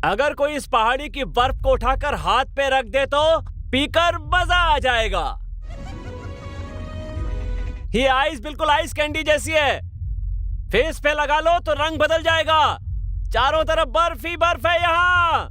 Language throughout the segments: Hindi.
अगर कोई इस पहाड़ी की बर्फ को उठाकर हाथ पे रख दे तो पीकर मजा आ जाएगा। ये आइस बिल्कुल आइस कैंडी जैसी है। फेस पे लगा लो तो रंग बदल जाएगा। चारों तरफ बर्फ ही बर्फ है यहाँ।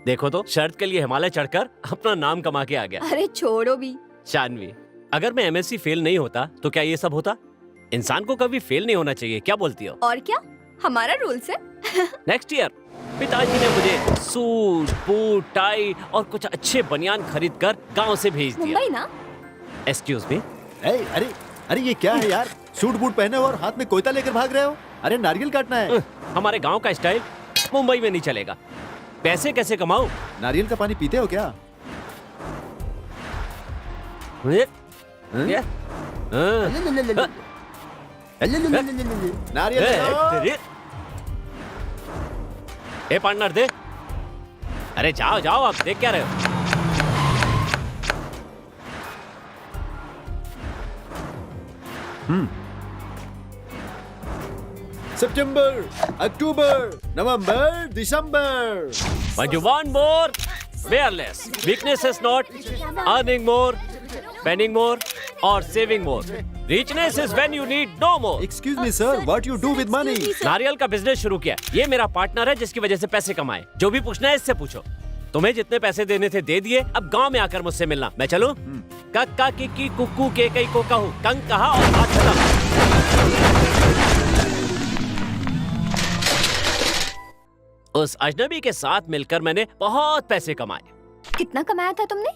देखो तो शर्त के लिए हिमालय चढ़कर अपना नाम कमा के आ गया। अरे छोड़ो भी। शानवी, अगर मैं एमएससी फेल नहीं होता तो क्या ये सब होता? इंसान को कभी फेल नहीं होना चाहिए, क्या बोलती हो? और क्या, हमारा रूल्स है। नेक्स्ट ईयर पिताजी ने मुझे सूट, बूट, टाई और कुछ अच्छे बनियान खरीद कर गाँव से भेज दिया। मुंबई ना? Excuse me. अरे अरे ये क्या है यार? सूट बूट पहने हो और हाथ में कोयता लेकर भाग रहे हो। अरे नारियल काटना है। हमारे गांव का स्टाइल मुंबई में नहीं चलेगा। पैसे कैसे कमाऊं? नारियल का पानी पीते हो क्या? नारियल ए पार्टनर दे। अरे जाओ जाओ, आप देख क्या रहे हो? सितंबर, अक्टूबर, नवंबर, दिसंबर। But you want more? Wear less. Weakness is not earning more, spending more, or saving more. Richness is when you need no more. Excuse me sir, what you do with money? नारियल का बिजनेस शुरू किया। ये मेरा पार्टनर है जिसकी वजह से पैसे कमाए। जो भी पूछना है इससे पूछो। तुम्हें जितने पैसे देने थे दे दिए, अब गांव में आकर मुझसे मिलना। मैं चलूं? कक्का किक्की कुक्कू के कई को कहूं, कंग कहा और बात खत्म। उस अजनबी के साथ मिलकर मैंने बहुत पैसे कमाए। कितना कमाया था तुमने?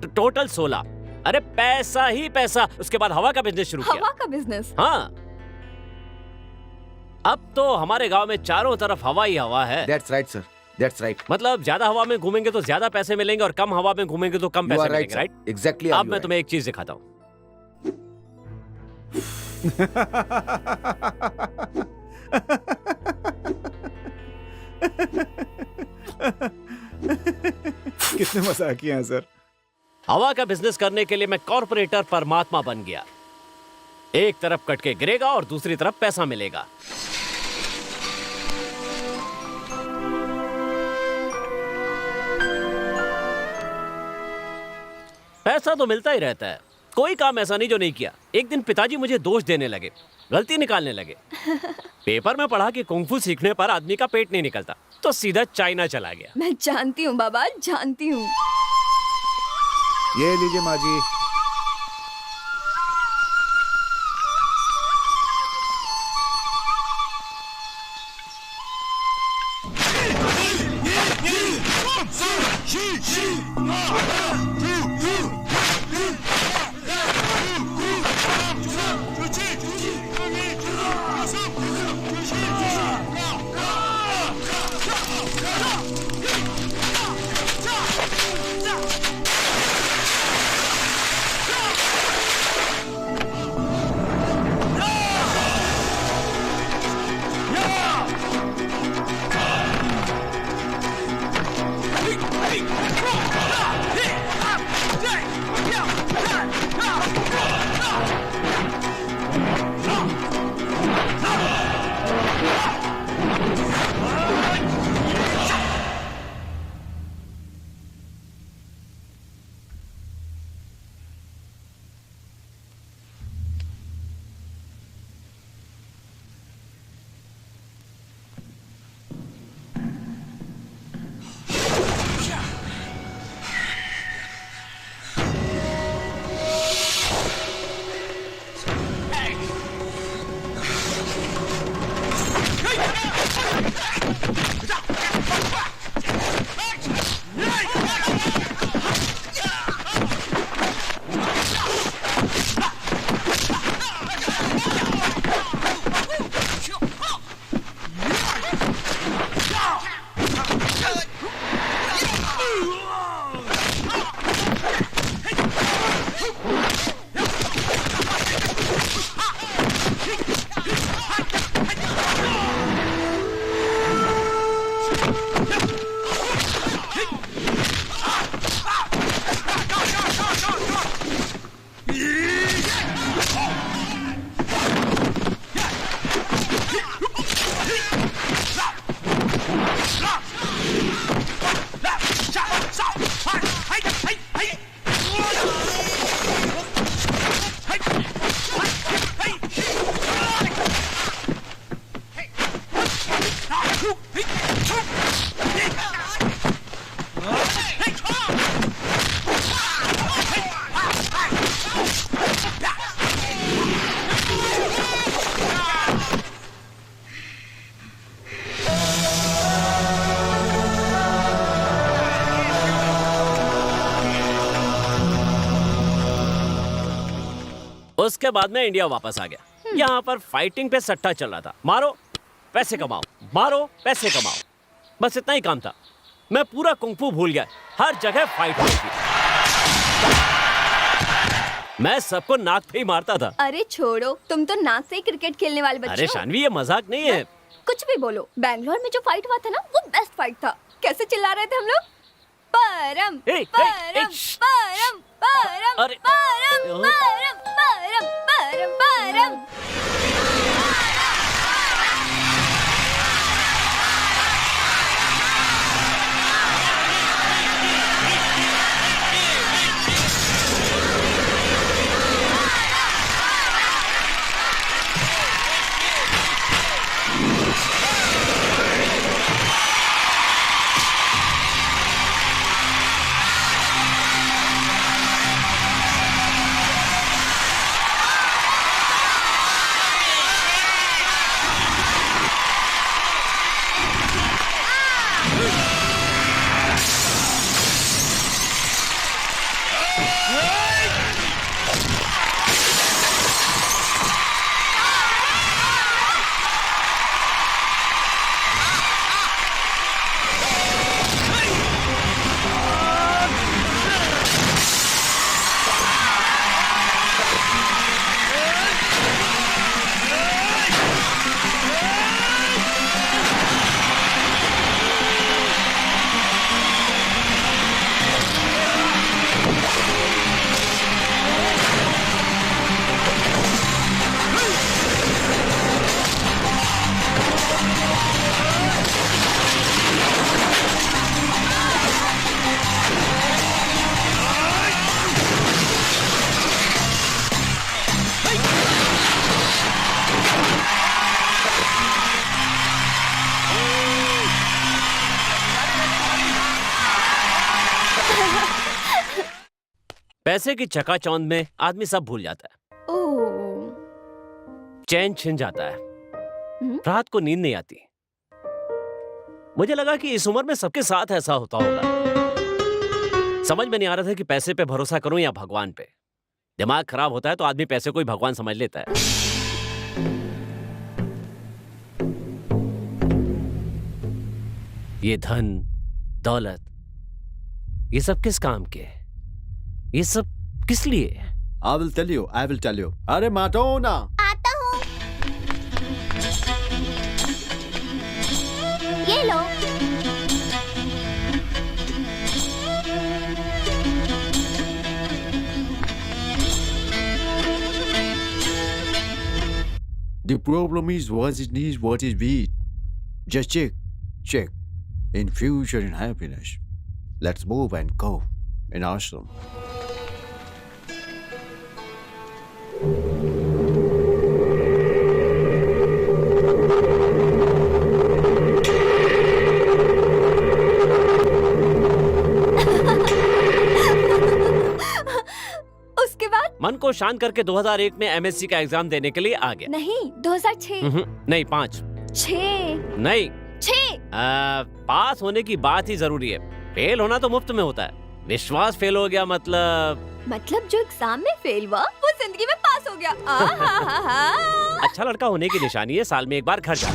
टोटल 16। अरे पैसा ही पैसा। उसके बाद हवा का बिजनेस शुरू किया। हवा का बिजनेस? हाँ, अब तो हमारे गांव में चारों तरफ हवा ही हवा है। That's right, sir. That's right. मतलब ज्यादा हवा में घूमेंगे तो ज्यादा पैसे मिलेंगे और कम हवा में घूमेंगे तो कम You पैसे are right, मिलेंगे, sir. राइट? Exactly. अब मैं तुम्हें एक चीज दिखाता हूँ। कितने मजाकिया हैं सर। हवा का बिजनेस करने के लिए मैं कॉर्पोरेटर परमात्मा बन गया। एक तरफ कट के गिरेगा और दूसरी तरफ पैसा मिलेगा। पैसा तो मिलता ही रहता है। कोई काम ऐसा नहीं जो नहीं किया। एक दिन पिताजी मुझे दोष देने लगे, गलती निकालने लगे। पेपर में पढ़ा कि कुंफू सीखने पर आदमी का पेट नहीं निकलता, तो सीधा चाइना चला गया। मैं जानती हूँ बाबा, जानती हूँ। ये लीजिए माँ जी। उसके बाद मैं इंडिया वापस आ गया। यहाँ पर फाइटिंग पे सट्टा चल रहा था, मारो पैसे कमाओ, मारो पैसे कमाओ, बस इतना ही काम था। मैं पूरा कुंफू भूल गया, हर जगह फाइट होती थी। मैं सबको नाक पे ही मारता था। अरे छोड़ो, तुम तो नाक से ही क्रिकेट खेलने वाले बच्चे अरे हो। शानवी, ये मजाक नहीं है। कुछ भी बोलो, बैंगलोर में जो फाइट हुआ था ना, वो बेस्ट फाइट था। कैसे चिल्ला रहे थे हम लोग, परम ए, परम श्श। परम परम अरे। परम परम परम परम परम। पैसे की चकाचौंध में आदमी सब भूल जाता है, ओह, चैन छिन जाता है, रात को नींद नहीं आती। मुझे लगा कि इस उम्र में सबके साथ ऐसा होता होगा। समझ में नहीं आ रहा था कि पैसे पे भरोसा करूं या भगवान पे। दिमाग खराब होता है तो आदमी पैसे को ही भगवान समझ लेता है। ये धन दौलत, ये सब किस काम के? ये सब किस लिए? I will tell you, I will tell you. अरे माटोना, आता हूँ। ये लो। the problem is what it needs, what is beat. Just check. In future, in happiness. Let's move and go in ashram. उसके बाद मन को शांत करके 2001 में एमएससी का एग्जाम देने के लिए आ गया। नहीं, 2006 नहीं 5 6 नहीं 6 पास होने की बात ही जरूरी है। फेल होना तो मुफ्त में होता है, विश्वास फेल हो गया मतलब जो एग्जाम में फेल हुआ वो जिंदगी में पास हो गया। अच्छा लड़का होने की निशानी है साल में एक बार घर जा।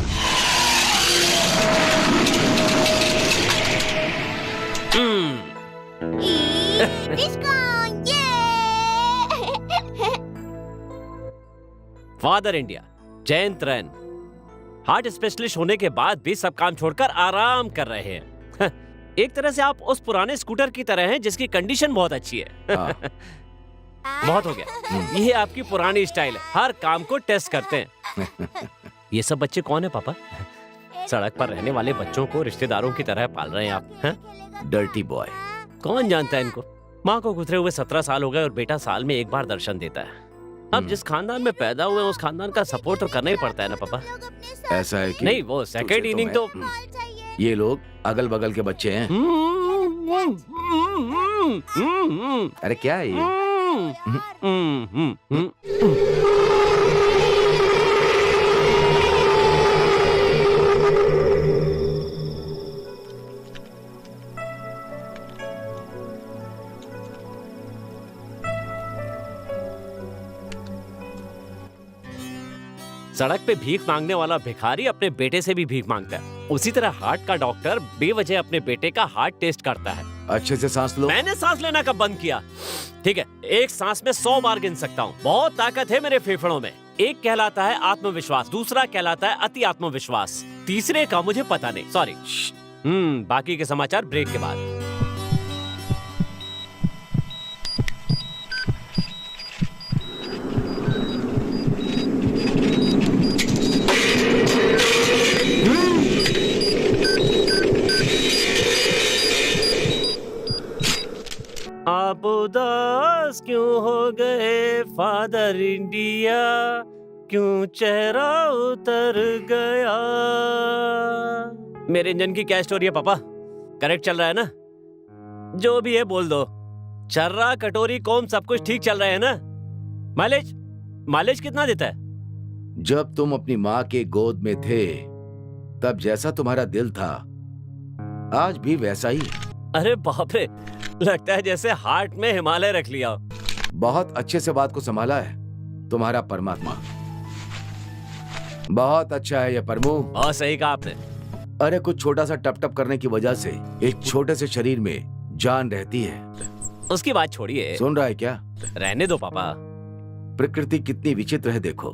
फादर इंडिया जयंत रैन हार्ट स्पेशलिस्ट होने के बाद भी सब काम छोड़कर आराम कर रहे हैं। एक तरह से आप उस पुराने स्कूटर की तरह हैं जिसकी कंडीशन बहुत अच्छी है। बहुत हो गया, ये आपकी पुरानी स्टाइल है, हर काम को टेस्ट करते हैं। ये सब बच्चे कौन है पापा? सड़क पर रहने वाले बच्चों को रिश्तेदारों की तरह पाल रहे हैं आप। Dirty boy. कौन जानता है इनको? माँ को गुजरे हुए 17 साल हो गए और बेटा साल में एक बार दर्शन देता है। अब जिस खानदान में पैदा हुए उस खानदान का सपोर्ट तो करना ही पड़ता है ना पापा। ऐसा है कि नहीं, वो सेकंड इनिंग तो ये लोग अगल बगल के बच्चे हैं। अरे क्या है ये? सड़क पे भीख मांगने वाला भिखारी अपने बेटे से भी भीख मांगता है, उसी तरह हार्ट का डॉक्टर बेवजह अपने बेटे का हार्ट टेस्ट करता है। अच्छे से सांस लो। मैंने सांस लेना कब बंद किया? ठीक है, एक सांस में 100 बार गिन सकता हूँ। बहुत ताकत है मेरे फेफड़ों में। एक कहलाता है आत्मविश्वास, दूसरा कहलाता है अति आत्मविश्वास, तीसरे का मुझे पता नहीं, सॉरी। बाकी के समाचार ब्रेक के बाद। आप उदास क्यों हो गए फादर इंडिया, क्यों चेहरा उतर गया? मेरे इंजन की क्या स्टोरी है पापा? करेक्ट चल रहा है ना? जो भी है बोल दो। चर्रा कटोरी कोम सब कुछ ठीक चल रहा है ना? माइलेज कितना देता है? जब तुम अपनी माँ के गोद में थे तब जैसा तुम्हारा दिल था आज भी वैसा ही है। अरे बाप रे, लगता है जैसे हार्ट में हिमालय रख लिया। बहुत अच्छे से बात को संभाला है तुम्हारा परमात्मा। बहुत अच्छा है ये परमू। बहुत सही कहा आपने। अरे कुछ छोटा सा टप टप करने की वजह से एक छोटे से शरीर में जान रहती है। उसकी बात छोड़िए। सुन रहा है क्या? रहने दो पापा। प्रकृति कितनी विचित्र है देखो।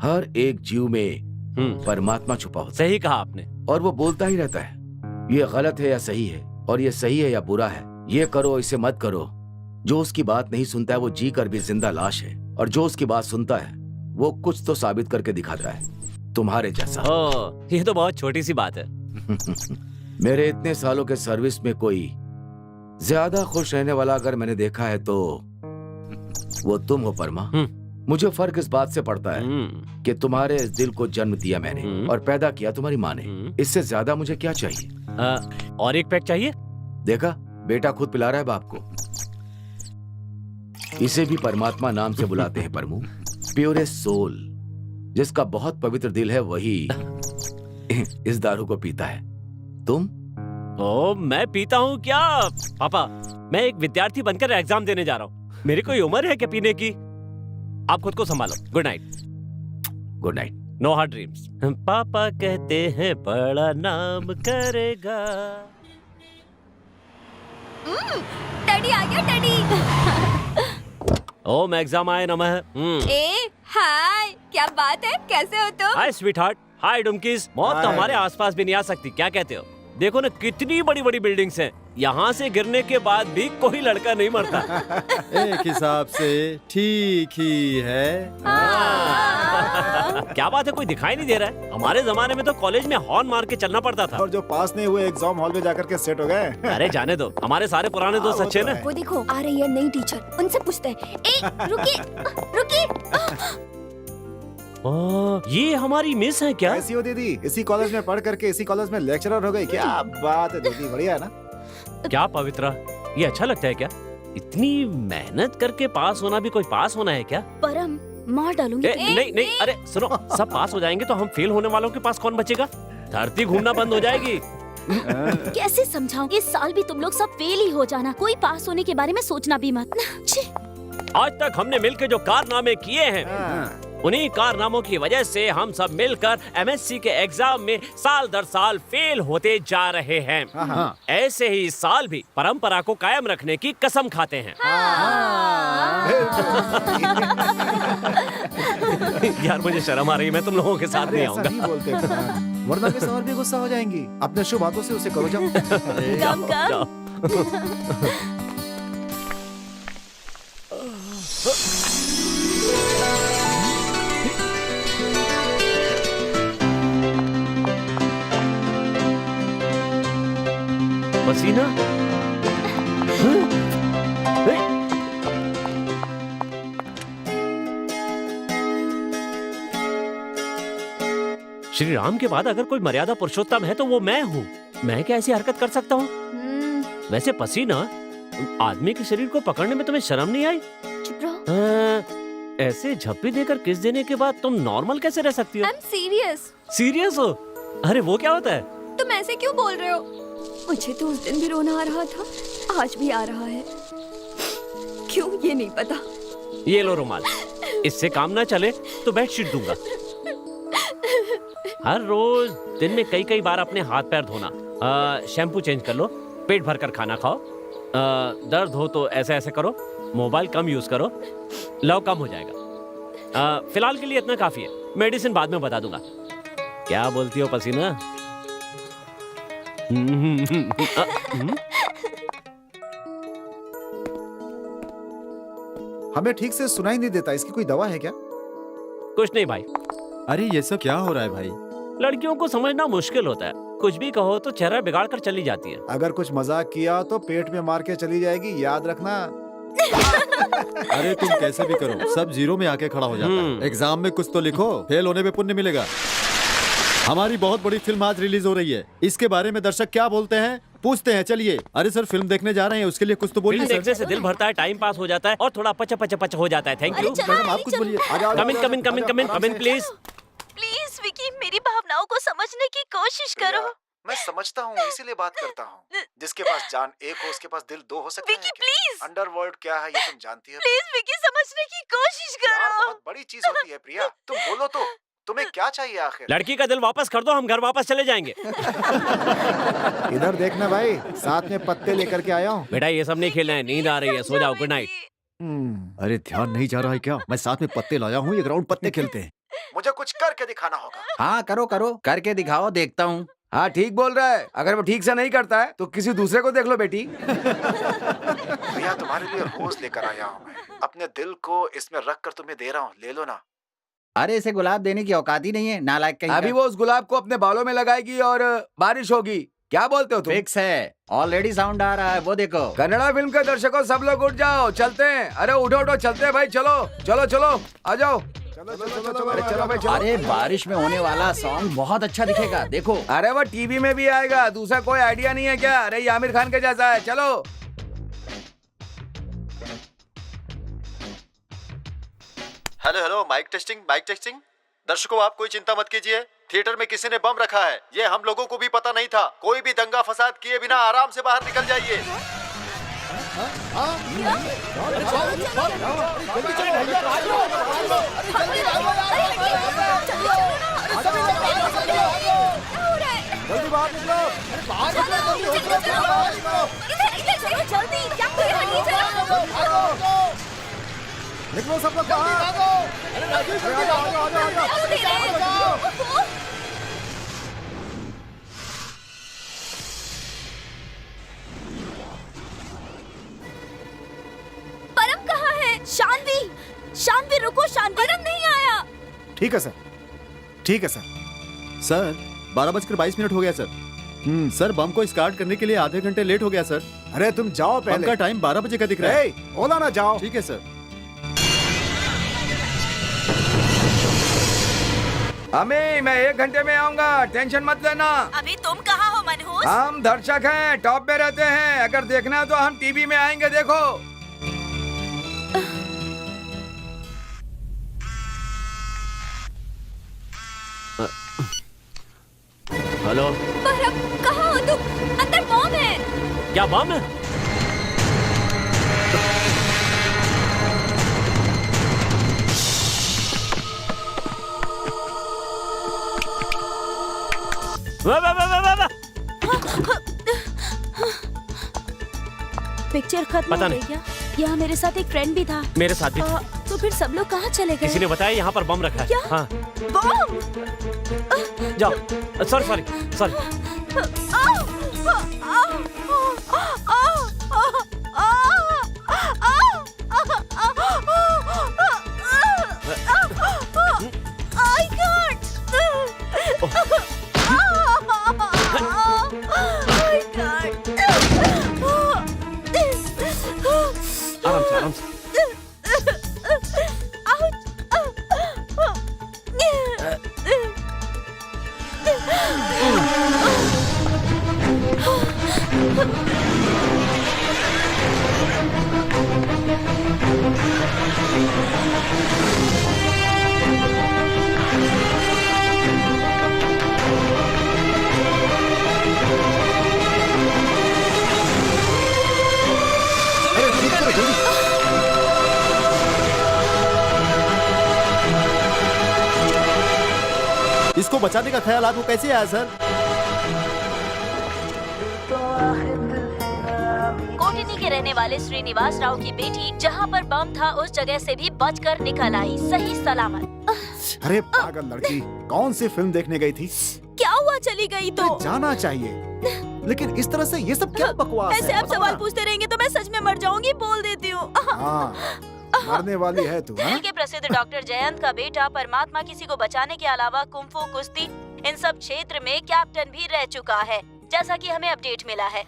हर एक जीव में परमात्मा छुपा होता है। सही कहा आपने। और वो बोलता ही रहता है ये गलत है या सही है, और ये सही है या बुरा है, ये करो इसे मत करो। जो उसकी बात नहीं सुनता है वो जी कर भी जिंदा लाश है, और जो उसकी बात सुनता है वो कुछ तो साबित करके दिखाता है, तुम्हारे जैसा। ये तो बहुत छोटी सी बात है। मेरे इतने सालों के सर्विस में कोई ज्यादा खुश रहने वाला अगर मैंने देखा है तो वो तुम हो परमा। मुझे फर्क इस बात से पड़ता है कि तुम्हारे इस दिल को जन्म दिया मैंने और पैदा किया तुम्हारी माँ ने। इससे ज्यादा मुझे क्या चाहिए? और एक पैक चाहिए? देखा, बेटा खुद पिला रहा है बाप को। इसे भी परमात्मा नाम से बुलाते हैं परमू। प्योरेस्ट सोल, जिसका बहुत पवित्र दिल है, वही इस दारू को पीता है। तुम? मैं पीता हूँ क्या पापा? मैं एक विद्यार्थी बनकर एग्जाम देने जा रहा हूँ। मेरी कोई उम्र है क्या पीने की? आप खुद को संभालो। Good night. Good night. No hard dreams. पापा कहते हैं बड़ा नाम करेगा। डैडी आ गया, डैडी। ओम एग्जाम आए नमः। ए हाय, क्या बात है, कैसे हो तुम? हाय स्वीट हार्ट। हाय डुमकीज। मौत तो हमारे आसपास भी नहीं आ सकती, क्या कहते हो? देखो ना कितनी बड़ी बड़ी बिल्डिंग्स हैं। यहाँ से गिरने के बाद भी कोई लड़का नहीं मरता। एक हिसाब से ठीक ही है। क्या बात है, कोई दिखाई नहीं दे रहा है? हमारे जमाने में तो कॉलेज में हॉर्न मार के चलना पड़ता था। और जो पास नहीं हुए एग्जाम हॉल में जाकर के सेट हो गए। अरे जाने दो, हमारे सारे पुराने दोस्त अच्छे ना। वो देखो आ रही है नई टीचर, उनसे पूछते हैं। ए रुकिए रुकिए। ये हमारी मिस है क्या? कैसी हो दीदी? इसी कॉलेज में पढ़ करके इसी कॉलेज में लेक्चरर हो गई। क्या बात है दीदी, बढ़िया है ना? क्या पवित्रा, ये अच्छा लगता है क्या? इतनी मेहनत करके पास होना भी कोई पास होना है क्या? परम मार डालूंगी। नहीं नहीं, अरे सुनो, सब पास हो जाएंगे तो हम फेल होने वालों के पास कौन बचेगा? धरती घूमना बंद हो जाएगी। कैसे समझाऊं? इस साल भी तुम लोग सब फेल ही हो जाना। कोई पास होने के बारे में सोचना भी मत। आज तक हमने मिलकर जो कारनामे किए हैं, उन्हीं कारनामों की वजह से हम सब मिलकर एमएससी के एग्जाम में साल दर साल फेल होते जा रहे हैं। ऐसे ही इस साल भी परंपरा को कायम रखने की कसम खाते हैं। यार मुझे शर्म आ रही है, मैं तुम लोगों के साथ नहीं आऊंगा। बोलते वरना मिस और भी गुस्सा हो जाएंगी। अपने शुभ हाथों से उसे करो। जाओ। जाओ। पसीना? श्री राम के बाद अगर कोई मर्यादा पुरुषोत्तम है तो वो मैं हूँ। मैं क्या ऐसी हरकत कर सकता हूँ? वैसे पसीना, आदमी के शरीर को पकड़ने में तुम्हें शर्म नहीं आई? चुप रहो। ऐसे झप्पी देकर किस देने के बाद तुम नॉर्मल कैसे रह सकती हो? I'm serious। सीरियस हो? अरे वो क्या होता है? तुम ऐसे क्यों बोल रहे हो? मुझे तो उस दिन भी रोना आ रहा था, आज भी आ रहा है। क्यों ये नहीं पता। ये लो रुमाल। इससे काम ना चले तो बेडशीट दूंगा। हर रोज दिन में कई कई बार अपने हाथ पैर धोना, शैम्पू चेंज कर लो, पेट भर कर खाना खाओ, दर्द हो तो ऐसे ऐसे करो, मोबाइल कम यूज करो, लव कम हो जाएगा। फिलहाल के लिए इतना काफी है, मेडिसिन बाद में बता दूंगा। क्या बोलती हो पसीना? हमें ठीक से सुनाई नहीं देता, इसकी कोई दवा है क्या? कुछ नहीं भाई, अरे ये सब क्या हो रहा है भाई? लड़कियों को समझना मुश्किल होता है, कुछ भी कहो तो चेहरा बिगाड़ कर चली जाती है। अगर कुछ मजाक किया तो पेट में मार के चली जाएगी, याद रखना। अरे तुम कैसे भी करो, सब जीरो में आके खड़ा हो जाता है। एग्जाम में कुछ तो लिखो, फेल होने पे पुण्य मिलेगा। हमारी बहुत बड़ी फिल्म आज रिलीज हो रही है, इसके बारे में दर्शक क्या बोलते हैं पूछते हैं। चलिए। अरे सर फिल्म देखने जा रहे हैं, उसके लिए कुछ तो बोलिए फिल्म सर। देखने से दिल भरता है, टाइम पास हो जाता है और थोड़ा पच पच पच हो जाता है। Thank you. मैडम आप कुछ बोलिए। कम इन कम इन कम इन कम इन कम इन प्लीज। प्लीज विकी, मेरी भावनाओं को समझने की कोशिश करो। मैं समझता हूँ, इसीलिए बात करता हूँ। जिसके पास जान एक हो उसके पास दिल दो हो सकते हैं विकी क्या? प्लीज, अंडरवर्ल्ड क्या है ये तुम जानती है? प्लीज विकी समझने की कोशिश प्यार करो। बहुत बड़ी चीज होती है प्रिया, तुम बोलो तो, तुम्हें क्या चाहिए आखिर? लड़की का दिल वापस कर दो, हम घर वापस चले जाएंगे। इधर देखना भाई, साथ में पत्ते लेकर के आया हूँ। बेटा ये सब नहीं खेलना है, नींद आ रही है, सो जाओ, गुड नाइट। अरे ध्यान नहीं जा रहा है क्या? मैं साथ में पत्ते लाया हूँ, ये ग्राउंड पत्ते खेलते हैं। मुझे कुछ करके दिखाना होगा। हाँ करो करो, करके दिखाओ, देखता हूँ। हाँ ठीक बोल रहा है, अगर वो ठीक से नहीं करता है तो किसी दूसरे को देख लो बेटी। भैया तुम्हारे लिए रोज लेकर आया हूँ मैं, अपने दिल को इसमें रख कर तुम्हें दे रहा हूँ, ले लो ना। अरे इसे गुलाब देने की औकात ही नहीं है, नालायक कहीं अभी वो उस गुलाब को अपने बालों में लगाएगी और बारिश होगी। क्या बोलते हो तुम? फिक्स है, ऑलरेडी साउंड आ रहा है, वो देखो। कन्नड़ा फिल्म के दर्शकों सब लोग उठ जाओ, चलते हैं। अरे उठो उठो, चलते हैं भाई, चलो चलो चलो, आ जाओ। चलो चलो चलो अरे चलो भाई चलो। अरे बारिश में होने वाला सॉन्ग बहुत अच्छा दिखेगा, देखो। अरे वो टीवी में भी आएगा, दूसरा कोई आइडिया नहीं है क्या? अरे ये आमिर खान के जैसा है, चलो। Hello hello, mic testing. दर्शकों आप कोई चिंता मत कीजिए, थिएटर में किसी ने बम रखा है, ये हम लोगों को भी पता नहीं था। कोई भी दंगा फसाद किए बिना आराम से बाहर निकल जाइए। जल्दी बाहर निकलो। जल्दी निकलो सब लोग बाहर। परम कहाँ है? शानवी रुको, शानवी। परम नहीं आया। ठीक है सर, ठीक है सर। सर 12:22 हो गया सर। सर बम को स्टार्ट करने के लिए आधे घंटे लेट हो गया सर। अरे तुम जाओ बम पहले। का टाइम 12 बजे का दिख रहा है। ए, ओला ना जाओ। ठीक है सर। अमी मैं 1 घंटे में आऊंगा, टेंशन मत लेना। अभी तुम कहाँ हो मनहूस? हम दर्शक हैं, टॉप पे रहते हैं। अगर देखना है तो हम टीवी में आएंगे, देखो। हेलो, परम कहाँ हो तुम? अंदर बम है। क्या बम है? वाह वाह वाह वाह वाह। पिक्चर खत्म पता हो गई नहीं। क्या? यहाँ मेरे साथ एक फ्रेंड भी था। मेरे साथ भी। तो फिर सब लोग कहाँ चले गए? किसी ने बताया यहाँ पर बम रखा है। क्या? हाँ बम! जाओ। Sorry. I can't. I can't. आराम से। Ouch. इसको बचाने का ख्याल आपको कैसे आया सर? कोटिनी के रहने वाले श्रीनिवास राव की बेटी जहाँ पर बम था उस जगह से भी बचकर निकल आई, सही सलामत। अरे पागल लड़की, कौन सी फिल्म देखने गई थी? क्या हुआ, चली गई तो? जाना चाहिए, लेकिन इस तरह से ये सब क्या बकवास ऐसे है? आप सवाल पूछते रहेंगे तो मैं सच में मर जाऊंगी, बोल देती हूँ। हाँ, मरने वाली है तू। दिल्ली के प्रसिद्ध डॉक्टर जयंत का बेटा परमात्मा किसी को बचाने के अलावा कुंफू, कुश्ती इन सब क्षेत्र में कैप्टन भी रह चुका है, जैसा कि हमें अपडेट मिला है।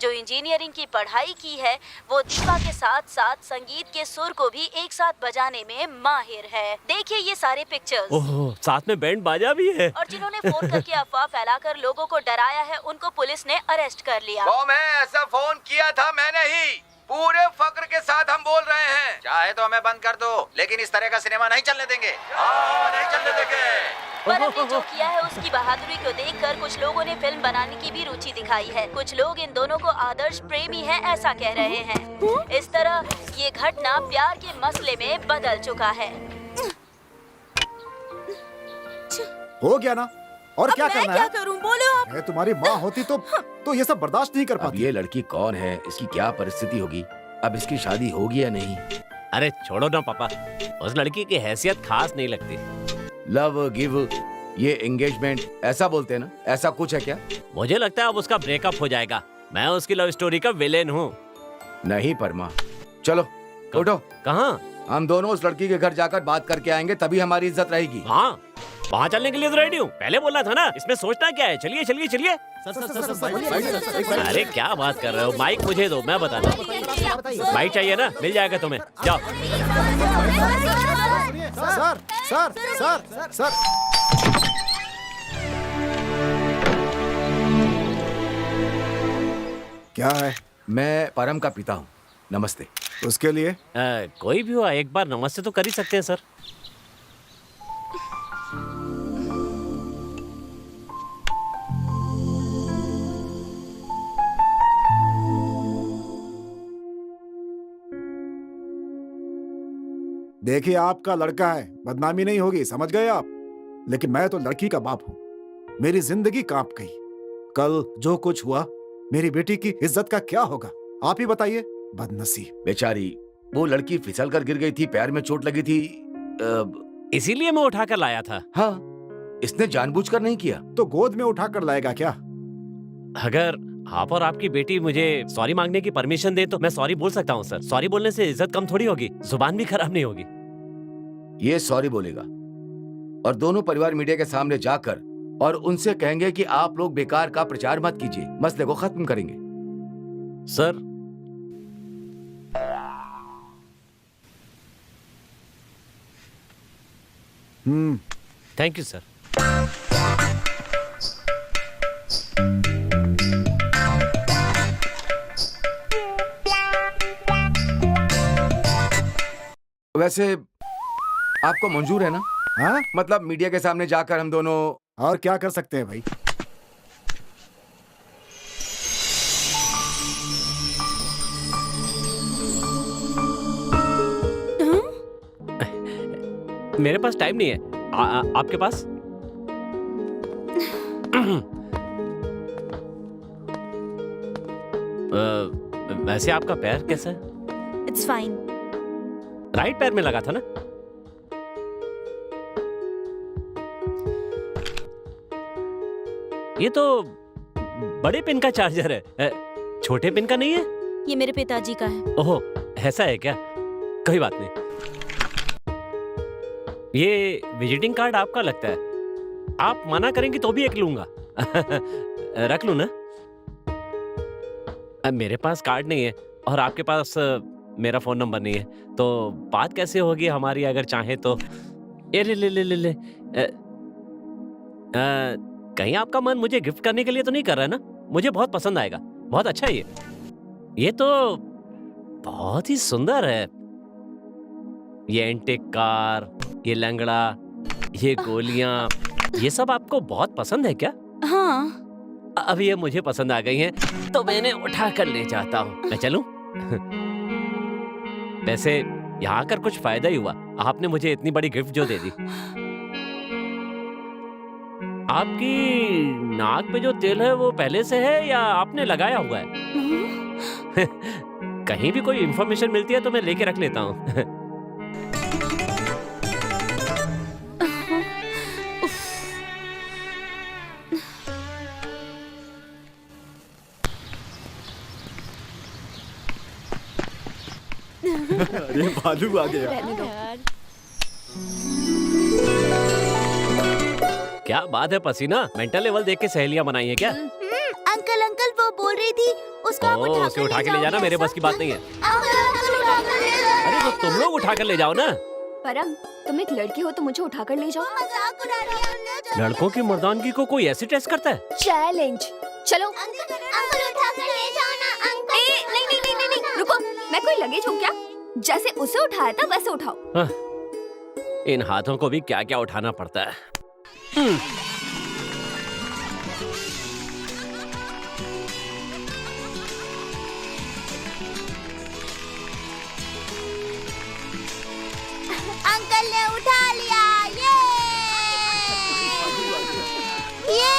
जो इंजीनियरिंग की पढ़ाई की है वो दीपा के साथ साथ संगीत के सुर को भी एक साथ बजाने में माहिर है। देखिए ये सारे पिक्चर्स। ओह, साथ में बैंड बाजा भी है। और जिन्होंने फोन करके अफवाह फैलाकर लोगों को डराया है उनको पुलिस ने अरेस्ट कर लिया। वो मैं ऐसा फोन किया था मैंने ही, पूरे फक्र के साथ हम बोल रहे हैं। चाहे तो हमें बंद कर दो, लेकिन इस तरह का सिनेमा नहीं चलने देंगे। नहीं चलने देंगे। पर हमने जो किया है उसकी बहादुरी को देखकर कुछ लोगों ने फिल्म बनाने की भी रुचि दिखाई है। कुछ लोग इन दोनों को आदर्श प्रेमी है ऐसा कह रहे हैं। इस तरह ये घटना प्यार के मसले में बदल चुका है। हो गया ना, और क्या करना है? करूं, बोलो आप। मैं तुम्हारी माँ होती तो ये सब बर्दाश्त नहीं कर अब पाती। ये लड़की कौन है, इसकी क्या परिस्थिति होगी, अब इसकी शादी होगी या नहीं? अरे छोड़ो ना पापा, उस लड़की की हैसियत खास नहीं लगती। लव गिव, ये एंगेजमेंट ऐसा बोलते हैं ना, ऐसा कुछ है क्या? मुझे लगता है अब उसका ब्रेकअप हो जाएगा। मैं उसकी लव स्टोरी का विलेन हूँ। नहीं परमा, चलो उठो, कहाँ? हम दोनों उस लड़की के घर जाकर बात करके आएंगे, तभी हमारी इज्जत रहेगी। हाँ, वहाँ चलने के लिए तो रेडी हूँ। पहले बोलना था ना, इसमें सोचना क्या है। चलिए चलिए चलिए। अरे क्या बात कर रहे हो, माइक मुझे दो, मैं बताता हूँ। माइक चाहिए ना, मिल जाएगा तुम्हें, जाओ। सर सर सर सर, क्या है? मैं परम का पिता हूँ, नमस्ते। उसके लिए कोई भी हो, एक बार नमस्ते तो कर ही सकते हैं सर। देखिए, आपका लड़का है, बदनामी नहीं होगी, समझ गए आप? लेकिन मैं तो लड़की का बाप हूँ, मेरी जिंदगी कांप गई। कल जो कुछ हुआ, मेरी बेटी की इज्जत का क्या होगा, आप ही बताइए। बदनसीब बेचारी, वो लड़की फिसल कर गिर गई थी, पैर में चोट लगी थी, इसीलिए मैं उठा कर लाया था। हाँ, इसने जानबूझकर नहीं किया। तो गोद में उठा कर लाएगा क्या? अगर आप और आपकी बेटी मुझे सॉरी मांगने की परमिशन दे तो मैं सॉरी बोल सकता हूँ सर। सॉरी बोलने से इज्जत कम थोड़ी होगी, जुबान भी खराब नहीं होगी। ये सॉरी बोलेगा और दोनों परिवार मीडिया के सामने जाकर और उनसे कहेंगे कि आप लोग बेकार का प्रचार मत कीजिए, मसले को खत्म करेंगे। Sir thank you sir. वैसे आपको मंजूर है ना? हाँ, मतलब मीडिया के सामने जाकर हम दोनों। और क्या कर सकते हैं भाई? मेरे पास टाइम नहीं है। आपके पास? वैसे आपका पैर कैसा है? It's fine. राइट पैर में लगा था ना? ये तो बड़े पिन का चार्जर है, छोटे पिन का नहीं है। ये मेरे पिताजी का है। ओहो, ऐसा है क्या? कोई बात नहीं। ये विजिटिंग कार्ड आपका लगता है, आप मना करेंगे तो भी एक लूंगा। रख लूं ना? मेरे पास कार्ड नहीं है और आपके पास मेरा फोन नंबर नहीं है, तो बात कैसे होगी हमारी अगर चाहे तो? ए ले ले ले ले ले। कहीं आपका मन मुझे गिफ्ट करने के लिए तो नहीं कर रहा है ना? मुझे बहुत पसंद आएगा, बहुत अच्छा है ये तो बहुत ही सुंदर है। ये एंटिक कार, ये लंगड़ा, ये गोलियां, ये सब आपको बहुत पसंद है क्या? हाँ। अब ये मुझे पसंद आ गई हैं, तो मैं इन्हें उठा कर ले जाता हूँ। मैं चलूं? वैसे यहाँ आकर कुछ फायदा ही हुआ, आपने मुझे इतनी बड़ी गिफ्ट जो दे दी। आपकी नाक पे जो तेल है वो पहले से है या आपने लगाया हुआ है? कहीं भी कोई इंफॉर्मेशन मिलती है तो मैं लेके रख लेता हूँ। अरे भालू आ गया। रहने दो। क्या बात है पसीना, मेंटल लेवल देख के सहेलियां बनाई है क्या? अंकल अंकल वो बोल रही थी उसको आप ओ, उसे उठा के ले जाना, मेरे बस की बात नहीं है। अंकल उठा कर ले जाओ। अरे तो तुम लोग उठा कर ले जाओ ना। परम, तुम एक लड़की हो तो मुझे उठाकर ले जाओ। मजाक उड़ा रही है, ले जाओ। लड़कों की मर्दानगी को कोई ऐसे टेस्ट करता है? चैलेंज। चलो। अंकल उठा कर ले जाओ ना अंकल। नहीं नहीं नहीं नहीं नहीं, रुको, मैं कोई लगेज हूँ क्या? जैसे उसे उठाया था वैसे उठाओ। हाँ, इन हाथों को भी क्या क्या उठाना पड़ता है। अंकल ने उठा लिया। ये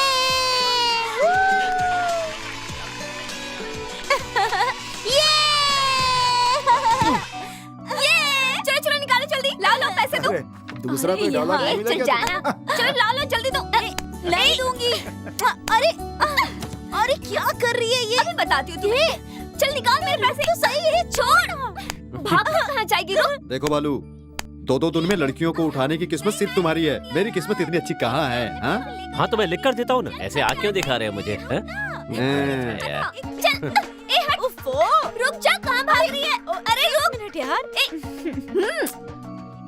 चलो चलो निकालो जल्दी, ला लो पैसे दो। अरे, दूसरा कोई डॉलर नहीं चल मिलेगा जाना, चलो ला लो जल्दी दो। नहीं दूंगी। अरे अरे क्या कर रही है ये? अभी बताती हूँ तुम्हें। चल निकाल मेरे पैसे। तो सही है, छोड़। भाग कहाँ जाएगी तू? देखो बालू, दो दिन में लड़कियों को उठाने की किस्मत सिर्फ तुम्हारी है, मेरी किस्मत इतनी अच्छी कहाँ है? हाँ? हाँ तो मैं लिख कर देता हूँ ना, ऐसे आँख क्यों दिखा रहे हैं मुझे? हाँ? यार। चल, ए हट। रुक जा, कहाँ भाग रही है? अरे रुक मिनट यार।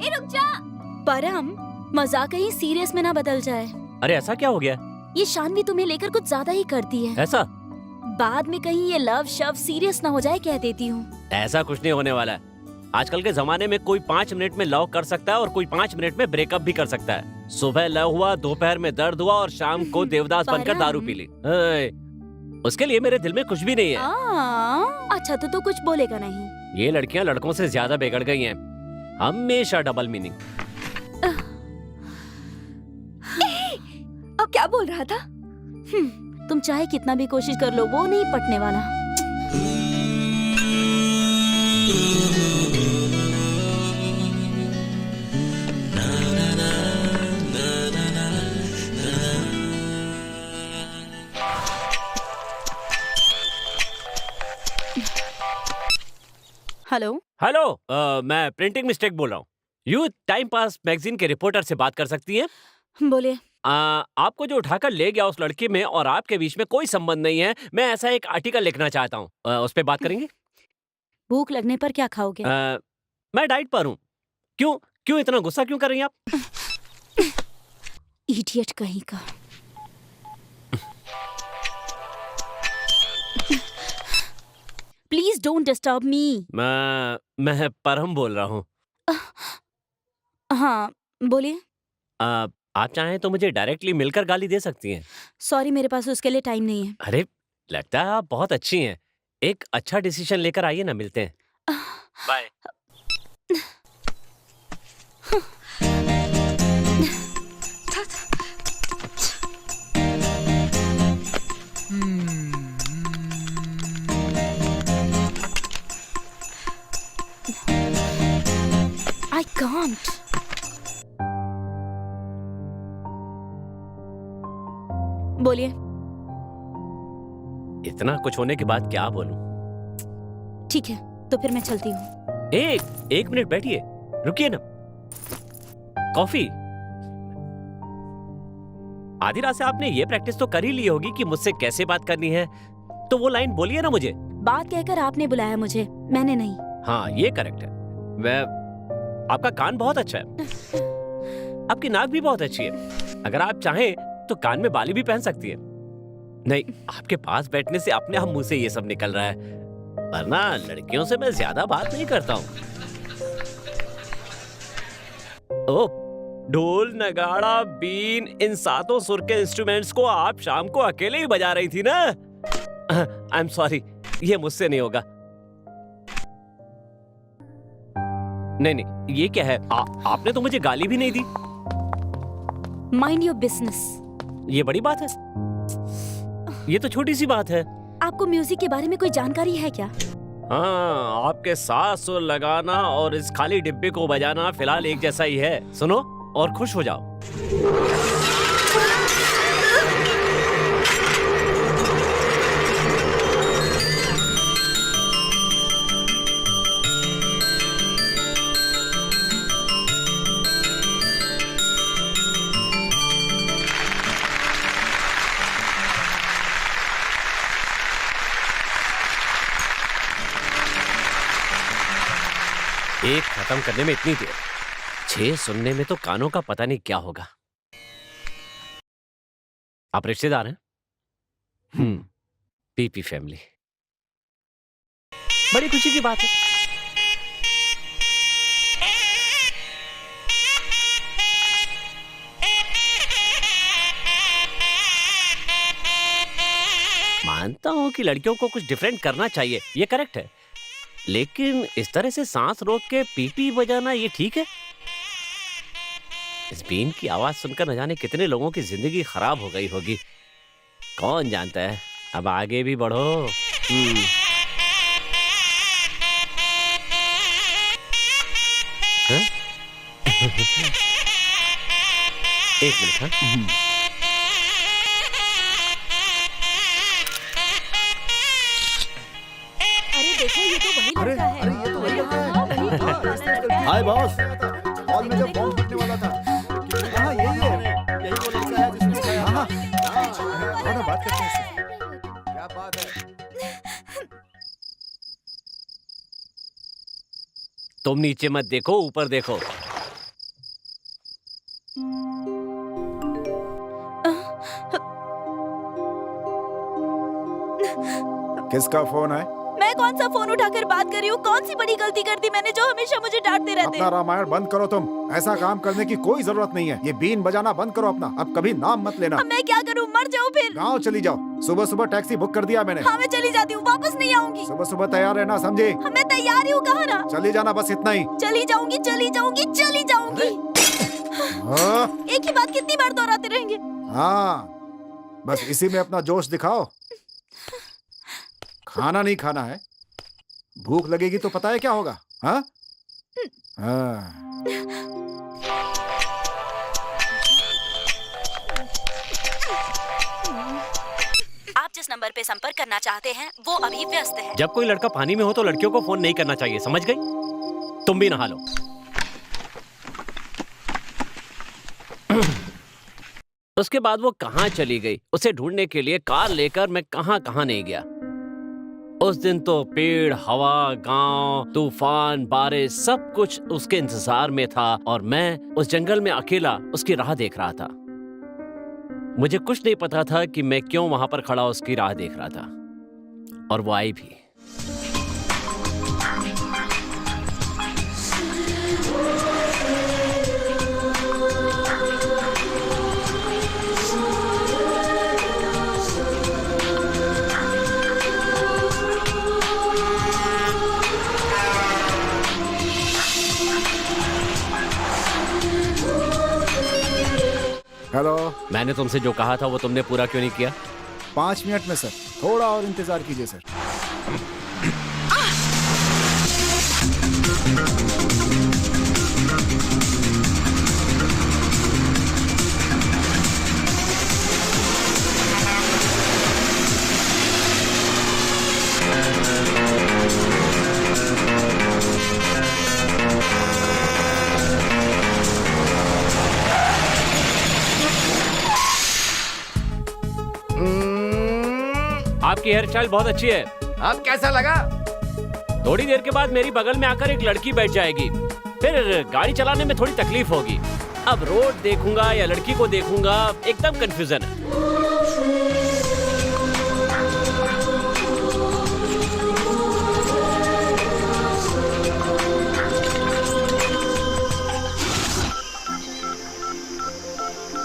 ए रुक जा। परम, मजाक कहीं सीरियस में ना बदल जाए। अरे ऐसा क्या हो गया? ये शानवी तुम्हें लेकर कुछ ज्यादा ही करती है। ऐसा बाद में कहीं ये लव शव सीरियस ना हो जाए, कह देती हूँ। ऐसा कुछ नहीं होने वाला है। आजकल के जमाने में कोई 5 मिनट में लव कर सकता है और कोई 5 मिनट में ब्रेकअप भी कर सकता है। सुबह लव हुआ, दोपहर में दर्द हुआ और शाम को देवदास बनकर दारू पी ली। उसके लिए मेरे दिल में कुछ भी नहीं है। अच्छा तो कुछ बोलेगा नहीं। ये लड़कियां लड़कों से ज्यादा बिगड़ गई हैं। हमेशा डबल मीनिंग। अब क्या बोल रहा था? तुम चाहे कितना भी कोशिश कर लो, वो नहीं पटने वाला। हेलो हेलो, मैं प्रिंटिंग मिस्टेक बोल रहा हूँ। यू टाइम पास मैगजीन के रिपोर्टर से बात कर सकती हैं? बोलिए। आपको जो उठाकर ले गया उस लड़की में और आपके बीच में कोई संबंध नहीं है। मैं ऐसा एक आर्टिकल लिखना चाहता हूँ, उस पे बात करेंगे? भूख लगने पर क्या खाओगे? मैं डाइट पर हूँ। क्यों क्यों इतना गुस्सा क्यों कर रही हैं आप? इडियट कहीं का। Please don't disturb me. मैं परम बोल रहा हूँ। हाँ बोलिए। आप चाहें तो मुझे डायरेक्टली मिलकर गाली दे सकती हैं। सॉरी, मेरे पास उसके लिए टाइम नहीं है। अरे लगता है आप बहुत अच्छी हैं। एक अच्छा डिसीजन लेकर आइए ना, मिलते हैं। बाय। I can't. बोलिए। इतना कुछ होने के बाद क्या बोलूं? ठीक है, तो फिर मैं चलती हूँ। एक मिनट बैठिए, रुकिए ना। कॉफी। आधी रात से आपने ये प्रैक्टिस तो कर ही ली होगी कि मुझसे कैसे बात करनी है, तो वो लाइन बोलिए ना मुझे। बात कहकर आपने बुलाया मुझे, मैंने नहीं। हाँ ये करेक्ट है। आपका कान बहुत अच्छा है, आपकी नाक भी बहुत अच्छी है। अगर आप चाहें तो कान में बाली भी पहन सकती है। नहीं, आपके पास बैठने से अपने आप मुंह से ये सब निकल रहा है, वरना लड़कियों से मैं ज्यादा बात नहीं करता हूँ। ओ, ढोल, नगाड़ा, बीन, इन सातों सुर के इंस्ट्रूमेंट्स को आप शाम को अकेले ही बजा रही थी ना? आई एम सॉरी, ये मुझसे नहीं होगा। नहीं, ये क्या है? आपने तो मुझे गाली भी नहीं दी। Mind your business. ये बड़ी बात है? ये तो छोटी सी बात है। आपको म्यूजिक के बारे में कोई जानकारी है क्या? हाँ, आपके साथ सुर लगाना और इस खाली डिब्बे को बजाना फिलहाल एक जैसा ही है। सुनो और खुश हो जाओ। एक खत्म करने में इतनी देर, 6 सुनने में तो कानों का पता नहीं क्या होगा। आप रिश्तेदार हैं? पीपी फैमिली, बड़ी खुशी की बात है। मानता हूं कि लड़कियों को कुछ डिफरेंट करना चाहिए, ये करेक्ट है, लेकिन इस तरह से सांस रोक के पीपी बजाना ये ठीक है? इस बीन की आवाज सुनकर न जाने कितने लोगों की जिंदगी खराब हो गई होगी, कौन जानता है। अब आगे भी बढ़ो। हाँ? एक मिनट। हाँ? देखो ये तो वही लड़का है। अरे ये तो वही लड़का है। हाय बॉस। हॉल में जब बॉम्ब फटने वाला था। हाँ यही है। यही वो लड़का है जिसने बताया। हाँ हाँ बात करते हैं इससे। क्या बात है? तुम नीचे मत देखो, ऊपर देखो। किसका फोन है? मैं कौन सा फोन उठाकर बात कर रही हूँ? कौन सी बड़ी गलती कर दी मैंने जो हमेशा मुझे डांटते रहते अपना रामायण बंद करो तुम। ऐसा काम करने की कोई जरूरत नहीं है। ये बीन बजाना बंद करो अपना। अब कभी नाम मत लेना। अब मैं क्या करूँ? मर जाऊँ फिर? गाँव चली जाओ। सुबह सुबह टैक्सी बुक कर दिया मैंने। हाँ मैं चली जाती हूँ, वापस नहीं आऊंगी। सुबह सुबह तैयार रहना, समझे? हाँ, मैं तैयार ही हूँ, कहाँ ना? चली जाना, बस इतना ही। चली जाऊंगी, चली जाऊंगी, चली जाऊंगी। हाँ एक ही बात कितनी बार दोहराते रहेंगे? हाँ, बस इसी में अपना जोश दिखाओ। खाना नहीं खाना है, भूख लगेगी तो पता है क्या होगा? हाँ? हाँ। आप जिस नंबर पे संपर्क करना चाहते हैं वो अभी व्यस्त है। जब कोई लड़का पानी में हो तो लड़कियों को फोन नहीं करना चाहिए, समझ गई? तुम भी नहा लो। उसके बाद वो कहाँ चली गई, उसे ढूंढने के लिए कार लेकर मैं कहाँ कहाँ नहीं गया। उस दिन तो पेड़, हवा, गांव, तूफान, बारिश सब कुछ उसके इंतजार में था और मैं उस जंगल में अकेला उसकी राह देख रहा था। मुझे कुछ नहीं पता था कि मैं क्यों वहां पर खड़ा उसकी राह देख रहा था, और वो आई भी। हेलो। मैंने तुमसे जो कहा था वो तुमने पूरा क्यों नहीं किया? 5 मिनट में सर, थोड़ा और इंतजार कीजिए सर। आपकी हेयर स्टाइल बहुत अच्छी है। अब कैसा लगा? थोड़ी देर के बाद मेरी बगल में आकर एक लड़की बैठ जाएगी, फिर गाड़ी चलाने में थोड़ी तकलीफ होगी। अब रोड देखूंगा या लड़की को देखूंगा, एकदम कंफ्यूजन है।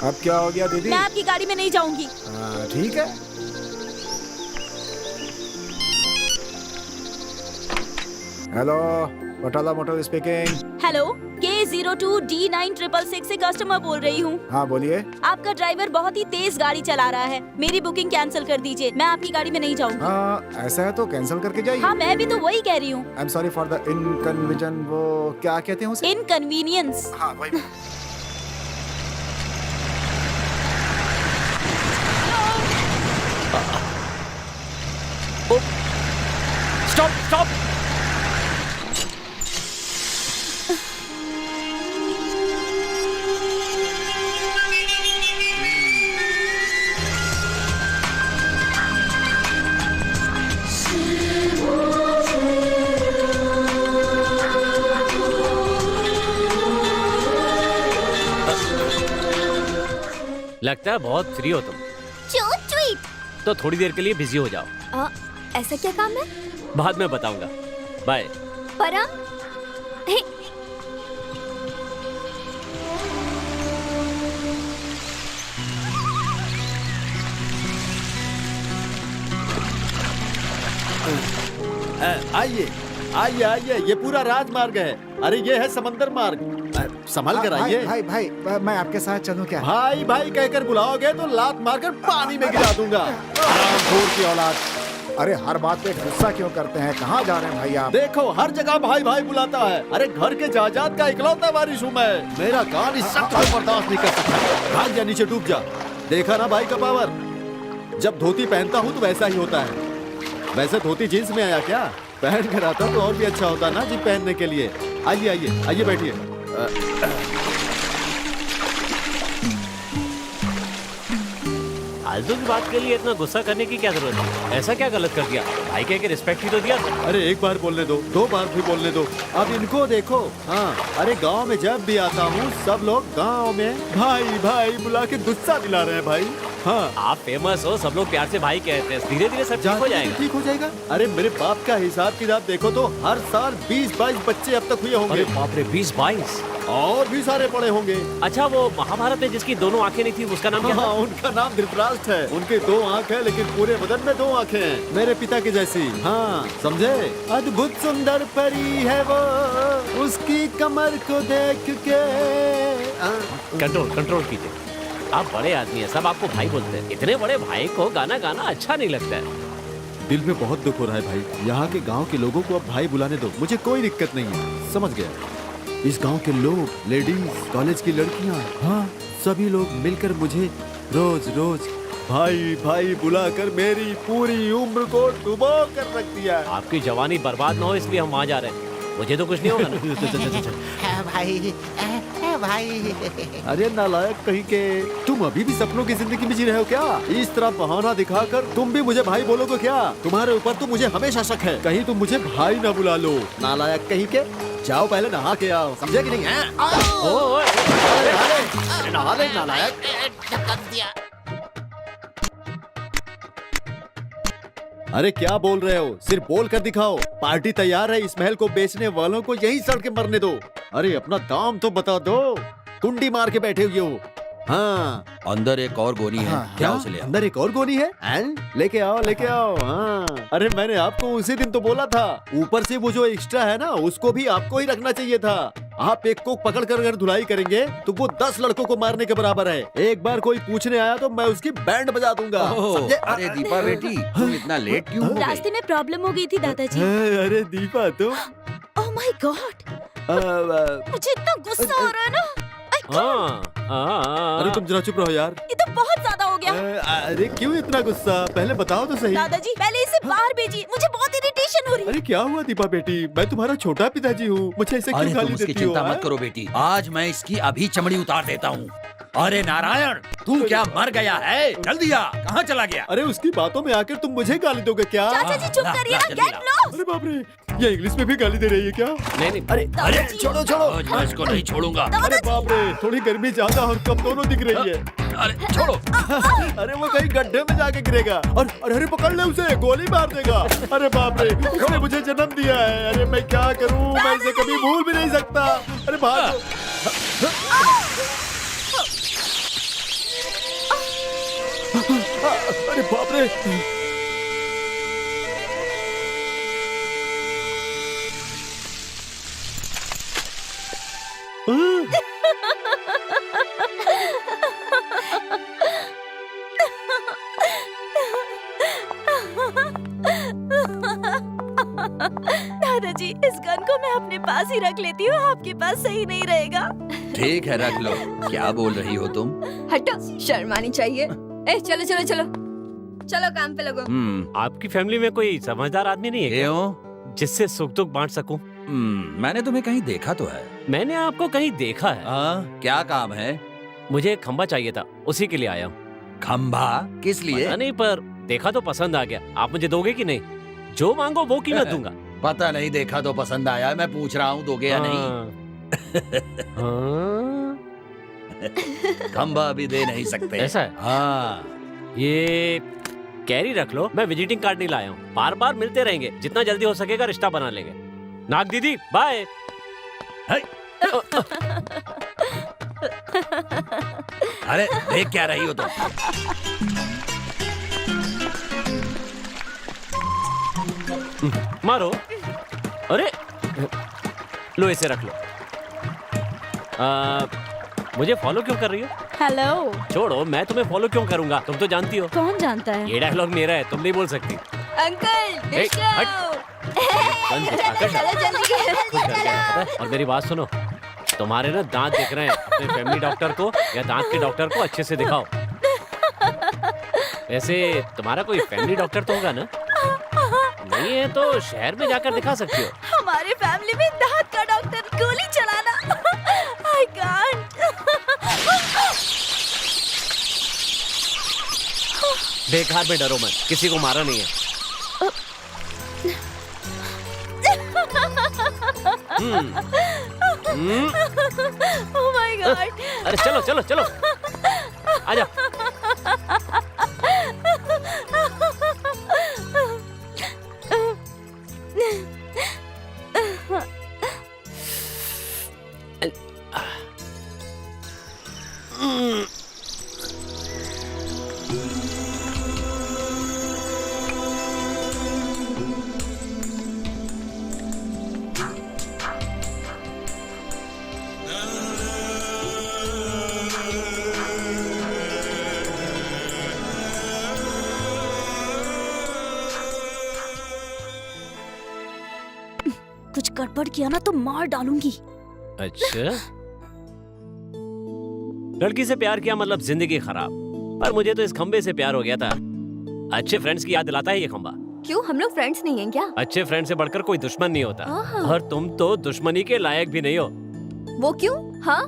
अब क्या हो गया दीदी? मैं आपकी गाड़ी में नहीं जाऊंगी। ठीक है। Hello. Batala motor speaking. Hello, K02D9666 से कस्टमर बोल रही हूँ। हाँ बोलिए। आपका ड्राइवर बहुत ही तेज गाड़ी चला रहा है, मेरी बुकिंग कैंसिल कर दीजिए, मैं आपकी गाड़ी में नहीं जाऊँगी। हाँ ऐसा है तो कैंसिल करके जाइए। हाँ मैं भी तो वही कह रही हूँ। I am sorry for the inconvenience. वो क्या कहते हैं उसे? इनकन्वीनियंस। हाँ वही। Stop stop. लगता है बहुत फ्री हो तुम, So sweet. तो थोड़ी देर के लिए बिजी हो जाओ। ऐसा क्या काम है? बाद में बताऊंगा। बाय। परम, हे, आइए आइए आइए, ये पूरा राजमार्ग है। अरे ये है समंदर मार्ग। संभल कर आइए। भाई भाई मैं आपके साथ चलूं क्या? भाई भाई कहकर बुलाओगे तो लात मारकर पानी में गिरा दूंगा। हरामखोर की औलाद। अरे हर बात पे गुस्सा क्यों करते हैं? कहाँ जा रहे हैं भाई आप? देखो हर जगह भाई भाई बुलाता है। अरे घर के जायदाद का इकलौता वारिस हूँ मैं। मेरा कान इस सख्त को बर्दाश्त नहीं कर सकता। भाग जा, नीचे डूब जा। देखा ना भाई का पावर। जब धोती पहनता हूँ तो वैसा ही होता है। वैसे धोती जींस में आया क्या? पहन कर आता तो और भी अच्छा होता ना जी पहनने के लिए। आइए आइए आइए बैठिए। फालतू की बात के लिए इतना गुस्सा करने की क्या जरूरत है? ऐसा क्या गलत कर दिया? भाई कह के रिस्पेक्ट ही तो दिया था। अरे एक बार बोलने दो, दो बार भी बोलने दो। अब इनको देखो। हाँ अरे गांव में जब भी आता हूँ सब लोग गांव में भाई भाई बुला के गुस्सा दिला रहे हैं भाई। हाँ आप फेमस हो, सब लोग प्यार से भाई कहते हैं, धीरे धीरे सब ठीक हो जाएगा। ठीक हो जाएगा। अरे मेरे बाप का हिसाब किताब देखो तो हर साल 20-22 बच्चे अब तक हुए होंगे। अरे बाप रे, 20-22 और भी सारे पड़े होंगे। अच्छा वो महाभारत में जिसकी दोनों आंखें नहीं थी उसका नाम क्या था? हाँ उनका नाम धृतराष्ट्र है। उनके 2 आँख है लेकिन पूरे बदन में 2 आँखें हैं, मेरे पिता की जैसी। हाँ समझे? अद्भुत सुंदर परी है वो, उसकी कमर को देख के। कंट्रोल कंट्रोल कीजिए। आप बड़े आदमी हैं, सब आपको भाई बोलते हैं। इतने बड़े भाई को गाना गाना अच्छा नहीं लगता है। दिल में बहुत दुख हो रहा है भाई। यहाँ के गांव के लोगों को अब भाई बुलाने दो, मुझे कोई दिक्कत नहीं है। समझ गया? इस गांव के लोग, लेडीज, कॉलेज की लड़कियाँ, हाँ सभी लोग मिलकर मुझे रोज रोज भाई भाई बुलाकर मेरी पूरी उम्र को डुबो कर रख दिया है। आपकी जवानी बर्बाद ना हो इसलिए हम वहाँ जा रहे हैं। मुझे तो कुछ नहीं होगा ना। भाई भाई। अरे नालायक कहीं के, तुम अभी भी सपनों की जिंदगी में जी रहे हो क्या? इस तरह बहाना दिखाकर तुम भी मुझे भाई बोलोगे क्या? तुम्हारे ऊपर तो मुझे हमेशा शक है, कहीं तुम मुझे भाई ना बुला लो। नालायक कहीं के, जाओ पहले नहा के आओ, समझे कि नहीं है? नहा ले नालायक। अरे क्या बोल रहे हो? सिर्फ बोल कर दिखाओ। पार्टी तैयार है, इस महल को बेचने वालों को यही सड़ के मरने दो। अरे अपना दाम तो बता दो, कुंडी मार के बैठे हुए हो। हाँ अंदर एक और गोनी है, क्या उसे ले आओ। अंदर एक और गोनी है? लेके आओ लेके आओ। हाँ अरे मैंने आपको उसी दिन तो बोला था, ऊपर से वो जो एक्स्ट्रा है ना उसको भी आपको ही रखना चाहिए था। आप एक को पकड़ कर अगर धुलाई करेंगे तो वो 10 लड़कों को मारने के बराबर है। एक बार कोई पूछने आया तो मैं उसकी बैंड बजा दूंगा। समझे? अरे दीपा बेटी, तुम इतना लेट क्यों हो गई? रास्ते में प्रॉब्लम हो गई थी दादाजी। अरे दीपा तुम, ओह माय गॉड, मुझे इतना गुस्सा हो रहा है ना। अरे तुम जरा चुप रहो यार। ये तो बहुत ज्यादा हो गया। अरे क्यों इतना गुस्सा? पहले बताओ तो सही। दादाजी पहले इसे बाहर भेजिए, मुझे बहुत इरिटेशन हो रही है। अरे क्या हुआ दीपा बेटी? मैं तुम्हारा छोटा पिताजी हूँ, मुझे ऐसे क्यों अरे गाली तुम उसकी देती हो? चिंता मत करो बेटी, आज मैं इसकी अभी चमड़ी उतार देता हूँ। अरे नारायण, तू क्या मर गया है? जल्दी आ, कहाँ चला गया? अरे उसकी बातों में आकर तुम मुझे गाली दोगे क्या? चाचा जी चुप करिए ना, गेट लॉस्ट। अरे बाप रे, ये इंग्लिश में भी गाली दे रही है क्या? नहीं नहीं, अरे अरे छोड़ो छोड़ो। आज मैं इसको नहीं छोड़ूंगा। अरे बाप रे, थोड़ी गर्मी ज्यादा और कम दोनों दिख रही है। अरे छोड़ो। अरे वो कहीं गड्ढे में जाके गिरेगा। और अरे पकड़ ले उसे, गोली मार देगा। अरे बाप रे, उसने मुझे जन्म दिया है। अरे मैं क्या करूं, मैं इसे कभी भूल भी नहीं सकता। अरे भागो। अरे बाप रे, दादाजी, इस गन को मैं अपने पास ही रख लेती हूँ, आपके पास सही नहीं रहेगा। ठीक है, रख लो। क्या बोल रही हो तुम? हटो, शर्म आनी चाहिए। ए चलो चलो चलो चलो, काम पे लगो। आपकी फैमिली में कोई समझदार आदमी नहीं है क्या? क्यों? जिससे सुख दुख बांट सकूं? मैंने तुम्हें कहीं देखा तो है। मैंने आपको कहीं देखा है। क्या काम है? मुझे एक खंबा चाहिए था, उसी के लिए आया हूँ। खंबा? किस लिए? पता नहीं, पर देखा तो पसंद आ गया। आप मुझे दोगे कि नहीं? जो मांगो वो कीमत दूंगा। पता नहीं, देखा तो पसंद आया। मैं पूछ रहा हूँ दोगे या नहीं? हाँ। खंबा अभी दे नहीं सकते। ऐसा है? हाँ। ये कैरी रख लो, मैं विजिटिंग कार्ड नहीं लाया हूँ। बार बार मिलते रहेंगे, जितना जल्दी हो सकेगा रिश्ता बना लेंगे। नाग दीदी बाय। अरे देख क्या रही हो तुम? मारो। अरे लो, इसे रख लो। मुझे फॉलो क्यों कर रही हो? हेलो। छोड़ो, मैं तुम्हें फॉलो क्यों करूंगा? तुम तो जानती हो। कौन जानता है? ये डायलॉग मेरा है, तुम नहीं बोल सकती। अंकल ए, हट। चलो जल्दी। और मेरी बात सुनो, तुम्हारे ना दांत दिख रहे हैं। अपने फैमिली डॉक्टर को या दांत के डॉक्टर को अच्छे से दिखाओ। वैसे तुम्हारा कोई फैमिली डॉक्टर तो होगा ना? नहीं है तो शहर में जाकर दिखा सकती हो। हमारे फैमिली में दांत का डॉक्टर, गोली चलाना। I can't. बेकार में डरो मत, किसी को मारा नहीं है। Oh my God. अरे चलो चलो चलो, आजा। कुछ गड़बड़ किया ना तो मार डालूंगी। अच्छा, लड़की से प्यार किया मतलब जिंदगी खराब। पर मुझे तो इस खंबे से प्यार हो गया था। अच्छे फ्रेंड्स की याद दिलाता है ये खंबा। क्यों, हम लोग फ्रेंड्स नहीं हैं क्या? अच्छे फ्रेंड से बढ़कर कोई दुश्मन नहीं होता। आहा। और तुम तो दुश्मनी के लायक भी नहीं हो। वो क्यों? हाँ,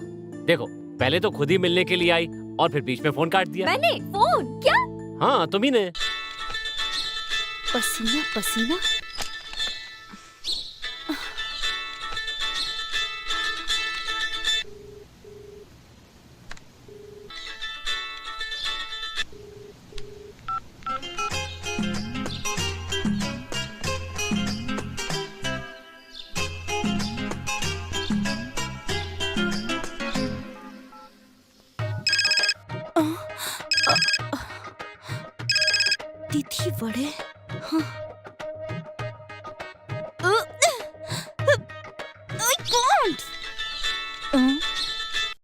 देखो, पहले तो खुद ही मिलने के लिए आई और फिर बीच में फोन काट दिया। मैंने फोन? क्या? हाँ, तुम्ही ने। पसीना पसीना। तिथि बड़े। हाँ।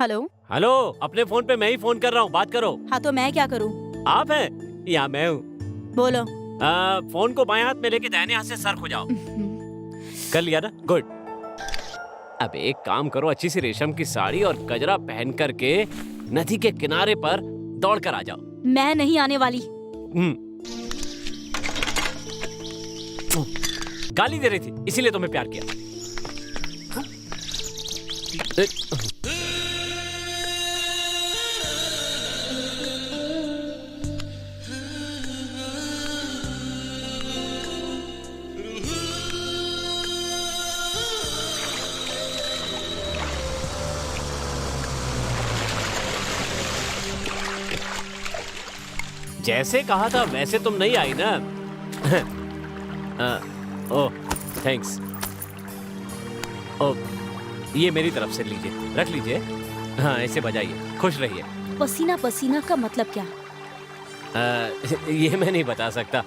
हेलो। हेलो, अपने फोन पे मैं ही फोन कर रहा हूँ, बात करो। हाँ तो मैं क्या करूँ? आप हैं या मैं हूँ? बोलो। फोन को बाएं हाथ में लेके दाहिने हाथ से सर खुजाओ। कर लिया ना? गुड। अब एक काम करो, अच्छी सी रेशम की साड़ी और गजरा पहन करके नदी के किनारे पर दौड़ कर आ जाओ। मैं नहीं आने वाली। गाली दे रही थी, इसीलिए तुम्हें प्यार किया। जैसे कहा था वैसे तुम नहीं आई ना? ओह, थैंक्स। ओह, ये मेरी तरफ से लीजिए, रख लीजिए। हाँ, ऐसे बजाइए, खुश रहिए। पसीना पसीना का मतलब क्या? ये मैं नहीं बता सकता।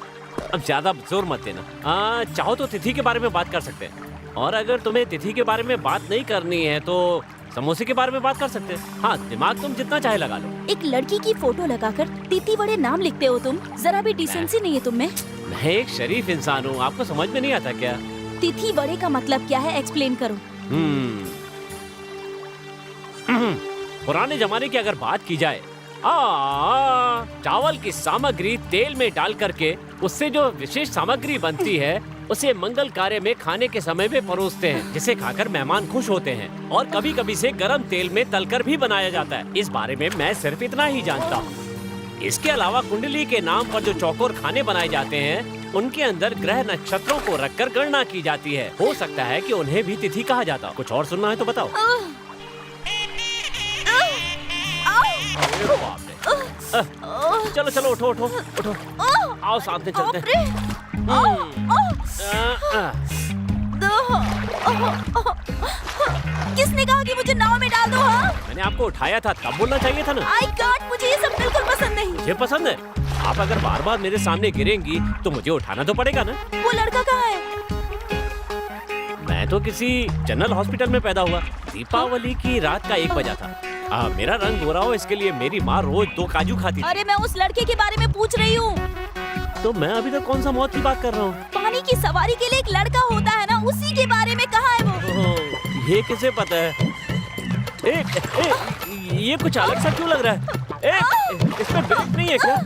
अब ज्यादा जोर मत देना। चाहो तो तिथि के बारे में बात कर सकते हैं, और अगर तुम्हें तिथि के बारे में बात नहीं करनी है तो समोसे के बारे में बात कर सकते हैं। हाँ, दिमाग तुम जितना चाहे लगा लो। एक लड़की की फोटो लगाकर तिथि बड़े नाम लिखते हो तुम? जरा भी डिसेंसी नहीं है तुम में। मैं एक शरीफ इंसान हूँ, आपको समझ में नहीं आता क्या? तिथि बड़े का मतलब क्या है, एक्सप्लेन करो। पुराने जमाने की अगर बात की जाए, चावल की सामग्री तेल में डाल करके उससे जो विशेष सामग्री बनती है उसे मंगल कार्य में खाने के समय में परोसते हैं, जिसे खाकर मेहमान खुश होते हैं। और कभी कभी से गरम तेल में तलकर भी बनाया जाता है। इस बारे में मैं सिर्फ इतना ही जानता हूँ। इसके अलावा कुंडली के नाम पर जो चौकोर खाने बनाए जाते हैं उनके अंदर ग्रह नक्षत्रों को रखकर गणना की जाती है। हो सकता है कि उन्हें भी तिथि कहा जाता हो। कुछ और सुनना है तो बताओ। अरे बाप रे। चलो चलो उठो उठो उठो, आओ साथ में चलते हैं। किसने कहा कि मुझे नाव में डाल दो? हाँ? मैंने आपको उठाया था, तब बोलना चाहिए था ना। आई गॉड, मुझे ये सब बिल्कुल पसंद नहीं। मुझे पसंद है। आप अगर बार बार मेरे सामने गिरेंगी तो मुझे उठाना तो पड़ेगा ना। वो लड़का कहाँ है? मैं तो किसी जनरल हॉस्पिटल में पैदा हुआ। दीपावली की रात का 1 बजा था। मेरा रंग गोरा हो इसके लिए मेरी माँ रोज 2 काजू खाती थी। अरे मैं उस लड़के के बारे में पूछ रही हूँ। तो मैं अभी तक कौन सा मौत की बात कर रहा हूँ? पानी की सवारी के लिए एक लड़का होता है ना, उसी के बारे में कहा है वो। ये किसे पता है? ये कुछ अलग सा क्यों लग रहा है? इसमें ब्रेक नहीं है क्या?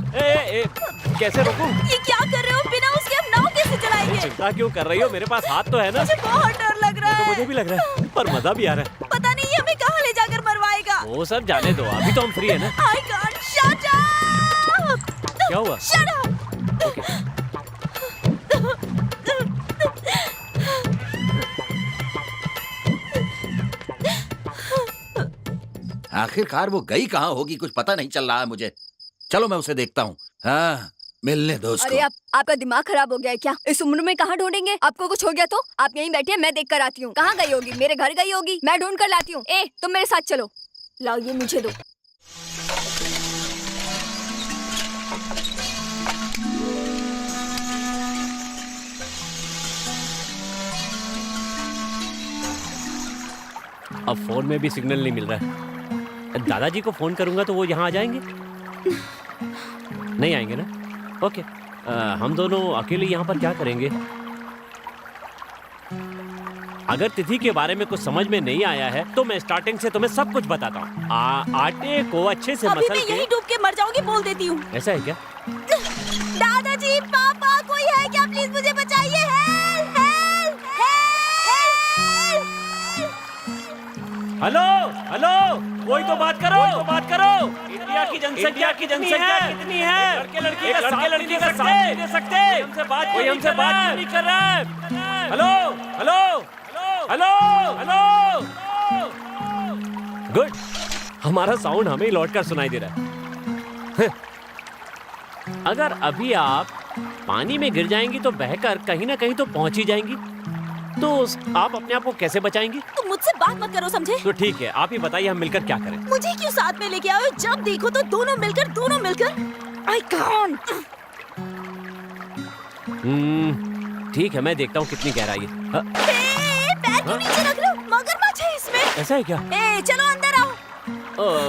कैसे रोकूं? ये क्या कर रहे हो? बिना उसके हम नाव कैसे चलाएंगे? चिंता क्यों कर रही हो? मेरे पास हाथ तो है ना। मुझे बहुत डर लग रहा है। तो मुझे भी लग रहा है, पर मजा भी आ रहा है। पता नहीं हमें कहाँ ले जाकर मरवाएगा। वो सब जाने दो, अभी तो हम फ्री है ना। I can't shut up! क्या हुआ? Shut up! आखिरकार वो गई कहाँ होगी, कुछ पता नहीं चल रहा है मुझे। चलो मैं उसे देखता हूँ। हाँ, मिलने दो उसको। अरे आपका दिमाग खराब हो गया है क्या? इस उम्र में कहाँ ढूंढेंगे? आपको कुछ हो गया तो आप यहीं बैठे, मैं देख कर आती हूँ। कहाँ गई होगी? मेरे घर गई होगी, मैं ढूंढ कर लाती हूँ। तुम मेरे साथ चलो। लाओ ये मुझे दो। अब फोन में भी सिग्नल नहीं मिल रहा है। दादाजी को फोन करूंगा तो वो यहाँ आ जाएंगे? नहीं आएंगे ना? ओके। हम दोनों अकेले यहाँ पर क्या करेंगे? अगर तिथि के बारे में कुछ समझ में नहीं आया है तो मैं स्टार्टिंग से तुम्हें सब कुछ बताता हूँ। आटे को अच्छे से अभी मसल मैं के। यहीं डूब के मर जाऊंगी, बोल देती हूँ। ऐसा है क्या? दादाजी, पापा, कोई है क्या? प्लीज मुझे बचाइए। Help help help. Hello hello, कोई तो बात करो, इंडिया की जनसंख्या कितनी है? लड़के का साथ नहीं दे सकते। कोई हमसे बात क्यों नहीं कर रहा है? Hello hello hello hello. Good, हमारा साउंड हमें ही लौटकर सुनाई दे रहा है। अगर अभी आप पानी में गिर जाएंगी तो बहकर कहीं ना कहीं तो पहुंच ही जाएंगी। तो आप अपने आप को कैसे बचाएंगी? तुम मुझसे बात मत करो, समझे? तो ठीक है, आप ही बताइए हम मिलकर क्या करें। मुझे क्यों साथ में लेके आओ? जब देखो तो दोनों मिलकर। I can't. ठीक है, मैं देखता हूँ कितनी गहराई है। पैर क्यों नीचे रख रहे हो? मगरमच्छ है इसमें। ऐसा है क्या? चलो अंदर आओ।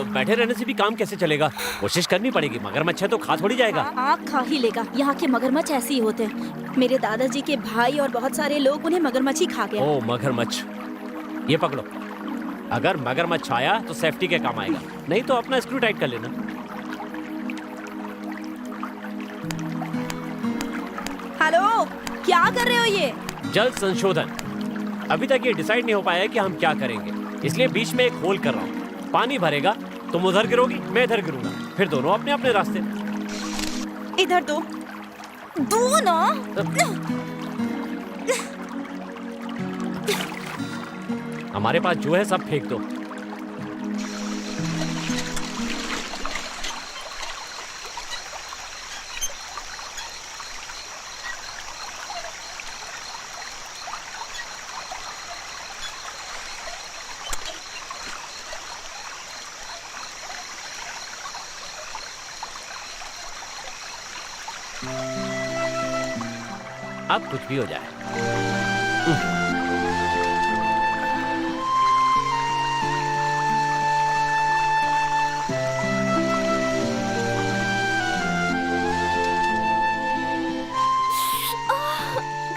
बैठे रहने से भी काम कैसे चलेगा? कोशिश करनी पड़ेगी। मगरमच्छ है तो खा थोड़ी जाएगा। खा ही लेगा। यहाँ के मगरमच्छ ऐसे ही होते हैं। मेरे दादाजी के भाई और बहुत सारे लोग उन्हें मगरमच्छ ही खा गया। ओ मगरमच्छ, ये पकड़ो। अगर मगरमच्छ आया तो सेफ्टी के काम आएगा, नहीं तो अपना स्क्रू टाइट कर लेना। हेलो, क्या कर रहे हो ये? जल संशोधन। अभी तक ये डिसाइड नहीं हो पाया है कि हम क्या करेंगे, इसलिए बीच में एक होल कर रहा हूँ। पानी भरेगा, तुम उधर गिरोगी, मैं इधर गिरूंगा, फिर दोनों अपने अपने रास्ते। इधर दो ना। हमारे पास जो है सब फेंक दो। अब कुछ भी हो जाए।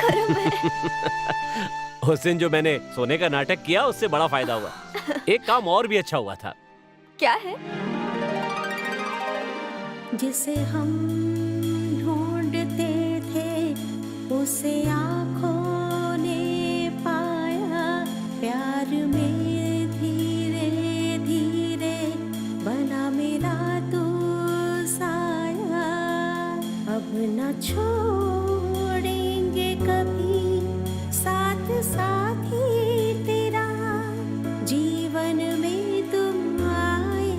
गरम उस दिन जो मैंने सोने का नाटक किया उससे बड़ा फायदा हुआ। एक काम और भी अच्छा हुआ था। क्या है? जिसे हम ढूंढते थे उसे आँखों ने पाया, प्यार में धीरे धीरे बना मेरा तू साया। अब न छोड़ेंगे कभी साथ साथ ही तेरा, जीवन में तुम आए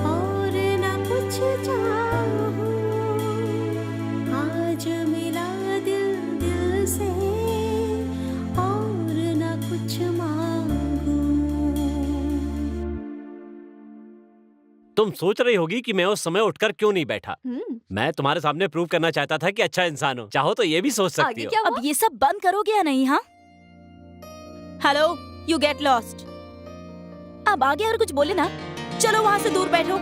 और न कुछ चाहूं। आज मिला दिल दिल से और न कुछ मांगूं। तुम सोच रही होगी कि मैं उस समय उठकर क्यों नहीं बैठा। मैं तुम्हारे सामने प्रूव करना चाहता था कि अच्छा इंसान हो। चाहो तो ये भी सोच सकती आगे हो। क्या हुआ? अब ये सब बंद करोगे या नहीं? हाँ, हेलो, यू गेट लॉस्ट। अब आगे और कुछ बोले ना, चलो वहाँ से दूर बैठो।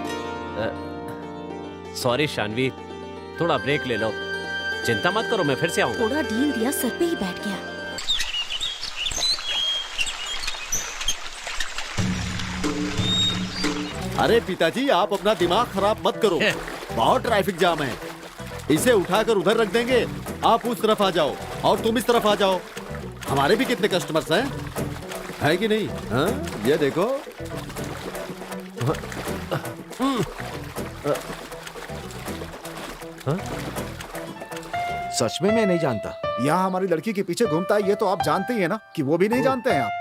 सॉरी शानवी, थोड़ा ब्रेक ले लो। चिंता मत करो, मैं फिर से आऊंगा। थोड़ा ढील दिया, सर पे ही बैठ गया। अरे पिताजी, आप अपना दिमाग खराब मत करो। बहुत ट्रैफिक जाम है। इसे उठाकर उधर रख देंगे, आप उस तरफ आ जाओ और तुम इस तरफ आ जाओ। हमारे भी कितने कस्टमर्स हैं, है कि नहीं? हाँ, ये देखो। सच में मैं नहीं जानता। यहाँ हमारी लड़की के पीछे घूमता है, ये तो आप जानते ही है ना कि वो भी नहीं जानते हैं आप।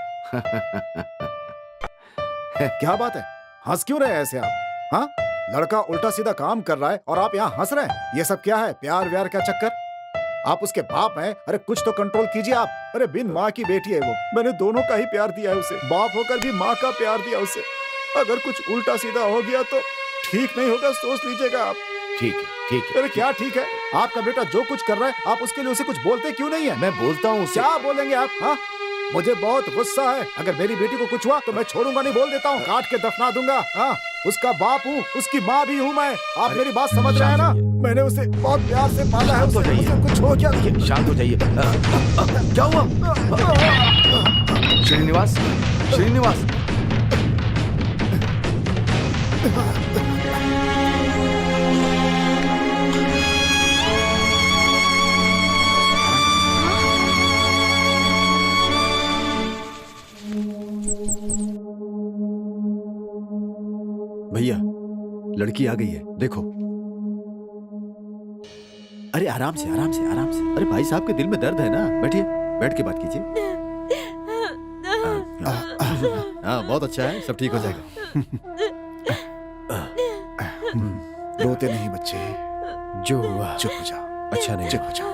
क्या बात है, हंस क्यों रहे हैं ऐसे आप? हाँ, लड़का उल्टा सीधा काम कर रहा है और आप यहाँ हंस रहे हैं। ये सब क्या है? प्यार व्यार का चक्कर? आप उसके बाप हैं, अरे कुछ तो कंट्रोल कीजिए आप। अरे बिन माँ की बेटी है वो, मैंने दोनों का ही प्यार दिया है उसे। बाप होकर भी माँ का प्यार दिया उसे। अगर कुछ उल्टा सीधा हो गया तो ठीक नहीं होगा, सोच लीजिएगा आप। ठीक है, ठीक है। अरे क्या ठीक है? आपका बेटा जो कुछ कर रहा है, आप उसके लिए उसे कुछ बोलते क्यों नहीं है? मैं बोलता हूँ उसे। क्या बोलेंगे आप? हाँ, मुझे बहुत गुस्सा है। अगर मेरी बेटी को कुछ हुआ तो मैं छोड़ूंगा नहीं, बोल देता हूँ, काट के दफना दूंगा। हाँ, उसका बाप हूँ, उसकी माँ भी हूँ मैं। आप मेरी बात समझ रहे हैं ना? मैंने उसे बहुत प्यार से पाला है। उसे कुछ हो गया, शांत हो जाइए। क्या हुआ? श्रीनिवास, श्रीनिवास। भैया, लड़की आ गई है, देखो। अरे आराम से, आराम से, आराम से। अरे भाई साहब के दिल में दर्द है ना, बैठिए, बैठ के बात कीजिए। हाँ, बहुत अच्छा है, सब ठीक हो जाएगा। रोते नहीं बच्चे, जो हुआ चुप हो जाओ। अच्छा नहीं, चुप हो जाओ।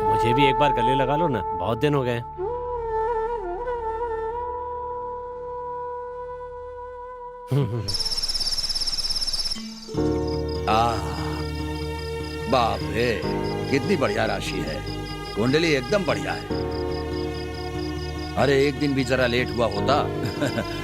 मुझे भी एक बार गले लगा लो ना, बहुत दिन हो गए। बाप रे, कितनी बढ़िया राशि है। कुंडली एकदम बढ़िया है। अरे एक दिन भी जरा लेट हुआ होता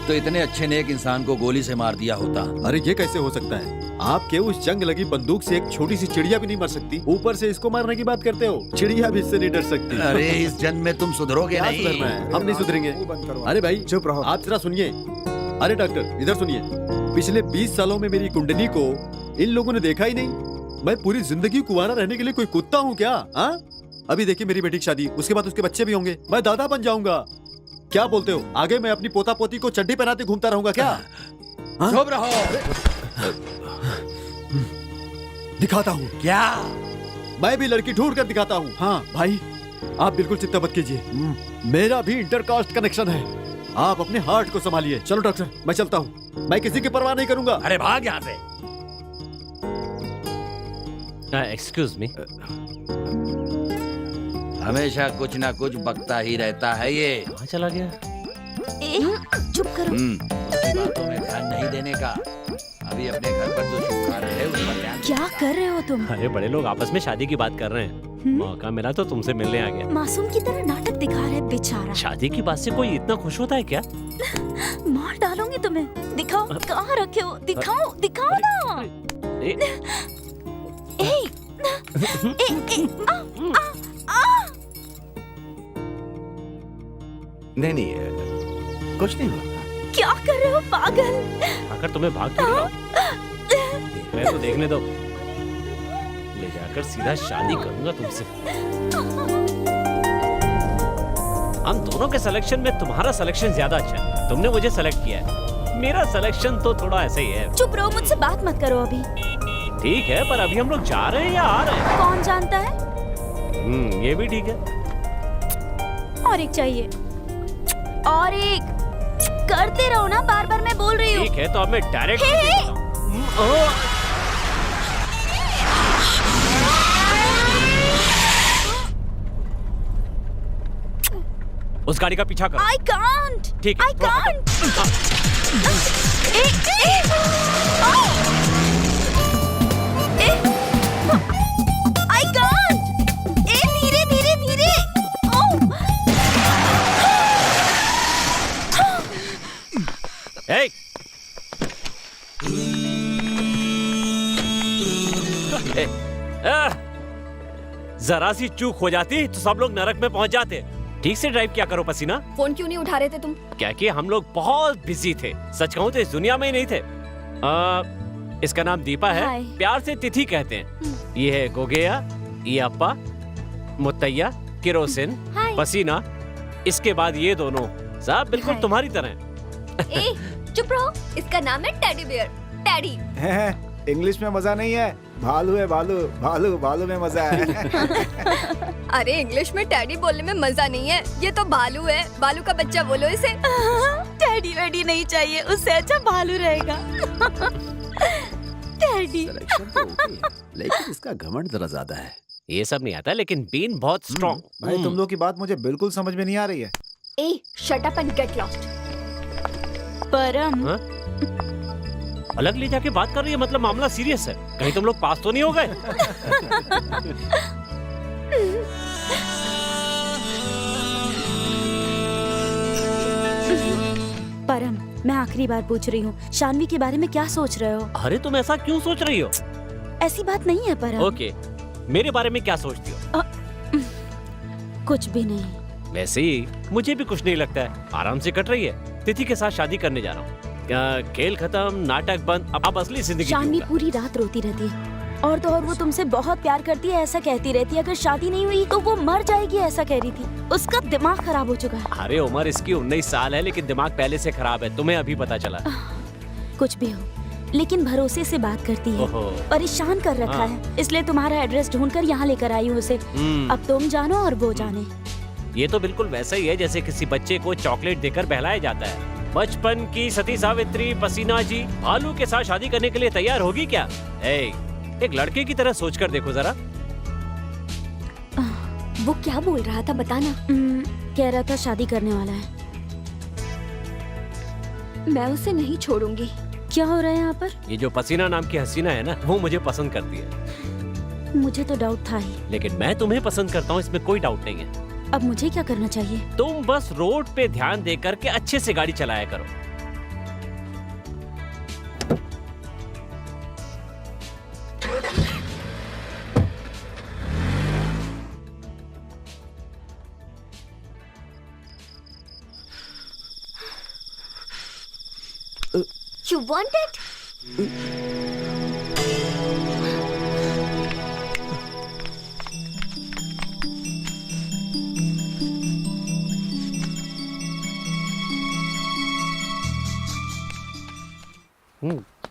तो इतने अच्छे नेक इंसान को गोली से मार दिया होता। अरे ये कैसे हो सकता है? आपके उस जंग लगी बंदूक से एक छोटी सी चिड़िया भी नहीं मर सकती, ऊपर से इसको मारने की बात करते हो। चिड़िया भी इससे नहीं डर सकती। अरे इस जन्म में तुम सुधरोगे क्या नहीं। सुधरना है? हम नहीं सुधरेंगे। मुंह बंद करो। अरे भाई चुप रहो। आप जरा सुनिए। अरे डॉक्टर, इधर सुनिए। पिछले 20 सालों में मेरी कुंडली को इन लोगों ने देखा ही नहीं। मैं पूरी जिंदगी कुंवारा रहने के लिए कोई कुत्ता हूँ क्या? हाँ, अभी देखिए मेरी बेटी की शादी, उसके बाद उसके बच्चे भी होंगे, मैं दादा बन जाऊंगा। क्या बोलते हो? आगे मैं अपनी पोता पोती को चड्डी पहनाते घूमता रहूंगा क्या? हाँ? चुप रहो। दिखाता हूँ। क्या? मैं भी लड़की ढूंढ कर दिखाता हूँ। हाँ भाई, आप बिल्कुल चिंता मत कीजिए, मेरा भी इंटरकास्ट कनेक्शन है। आप अपने हार्ट को संभालिए। चलो डॉक्टर, मैं चलता हूँ, मैं किसी की परवाह नहीं करूंगा। अरे भाग यहाँ से। Excuse me. हमेशा कुछ ना कुछ बकता ही रहता है ये। कहाँ चला गया? चुप करो। उसकी बातों में ध्यान नहीं देने का। अभी अपने घर पर जो शुभ कार्य है उस पर ध्यान। क्या कर रहे हो तुम? अरे बड़े लोग आपस में शादी की बात कर रहे हैं। मौका मिला तो तुमसे मिलने आ गया। मासूम की तरह नाटक दिखा रहा है बेचारा। शादी की बात से कोई इतना खुश होता है क्या? मार डालूंगी तुम्हें। दिखाओ कहाँ रखे हो, दिखाओ, दिखाओ ना। नहीं नहीं, कुछ नहीं हुआ। क्या कर रहे हो पागल? आकर तुम्हें भाग क्यों रहा हूं? देख रहे तो देखने दो। ले जाकर सीधा शादी करूंगा तुमसे। हम दोनों के सिलेक्शन में तुम्हारा सिलेक्शन ज्यादा अच्छा है। तुमने मुझे सेलेक्ट किया है, मेरा सिलेक्शन तो थोड़ा ऐसे ही है। चुप रहो, मुझसे बात मत करो अभी। ठीक है, पर अभी हम लोग जा रहे हैं या आ रहे हैं? कौन जानता है? ये भी ठीक है। और एक चाहिए, और एक। करते रहो ना, बार बार मैं बोल रही हूँ। ठीक है, तो अब मैं डायरेक्ट उस गाड़ी का पीछा करो। I can't. ठीक है, I can't. I can't. धीरे धीरे धीरे। जरा सी चूक हो जाती तो सब लोग नरक में पहुंच जाते। ठीक से ड्राइव किया करो पसीना। फोन क्यों नहीं उठा रहे थे तुम? क्या कि हम लोग बहुत बिजी थे। सच कहूँ तो इस दुनिया में ही नहीं थे। इसका नाम दीपा है, हाय। प्यार से तिथि कहते हैं। ये है गोगेया, ये अप्पा, मुत्तैया, किरोसिन, हाय। पसीना। इसके बाद ये दोनों सब बिल्कुल हाय। तुम्हारी तरह हैं। ए, चुप रहो। इसका नाम है टेडी बियर। टेडी। इंग्लिश में मजा नहीं है, भालू है भालू, भालू भालू में मजा है। अरे इंग्लिश में टेडी बोलने में मजा नहीं है, ये तो भालू है। भालू का बच्चा बोलो इसे। टैडी वैडी नहीं चाहिए, उससे अच्छा भालू रहेगा। टैडी। सिलेक्शन तो ओके है, लेकिन इसका घमंड जरा ज्यादा है। ये सब नहीं आता, लेकिन बीन बहुत स्ट्रॉन्ग। भाई तुम लोग की बात मुझे बिल्कुल समझ में नहीं आ रही है। ए, shut up and get lost. Param, अलग ले जाके बात कर रही है, मतलब मामला सीरियस है। कहीं तुम लोग पास तो नहीं हो गए? परम, मैं आखिरी बार पूछ रही हूँ, शानवी के बारे में क्या सोच रहे हो? अरे तुम ऐसा क्यों सोच रही हो? ऐसी बात नहीं है परम। ओके, मेरे बारे में क्या सोचती हो? कुछ भी नहीं। वैसे ही मुझे भी कुछ नहीं लगता है, आराम से कट रही है। तिथि के साथ शादी करने जा रहा हूँ। खेल खत्म, नाटक बंद, अब असली जिंदगी शानवी जीऊंगा। पूरी रात रोती रहती है, और तो और वो तुमसे बहुत प्यार करती है ऐसा कहती रहती है। अगर शादी नहीं हुई तो वो मर जाएगी ऐसा कह रही थी। उसका दिमाग खराब हो चुका है। अरे उम्र इसकी 19 साल है, लेकिन दिमाग पहले से खराब है। तुम्हें अभी पता चला? कुछ भी हो, लेकिन भरोसे से बात करती है। ओहो। परेशान कर रखा हाँ। है, इसलिए तुम्हारा एड्रेस ढूंढकर यहाँ लेकर आई हूँ उसे। अब तुम जानो और वो जाने। ये तो बिल्कुल वैसा ही है जैसे किसी बच्चे को चॉकलेट देकर बहलाया जाता है। बचपन की सती सावित्री पसीना जी भालू के साथ शादी करने के लिए तैयार होगी क्या? एक लड़के की तरह सोचकर देखो जरा। वो क्या बोल रहा था बताना। कह रहा था शादी करने वाला है। मैं उसे नहीं छोड़ूंगी। क्या हो रहा है यहाँ पर? ये जो पसीना नाम की हसीना है ना, वो मुझे पसंद करती है। मुझे तो डाउट था ही। लेकिन मैं तुम्हें पसंद करता हूँ, इसमें कोई डाउट नहीं है। अब मुझे क्या करना चाहिए? तुम बस रोड पे ध्यान दे करके अच्छे से गाड़ी चलाया करो। You want it?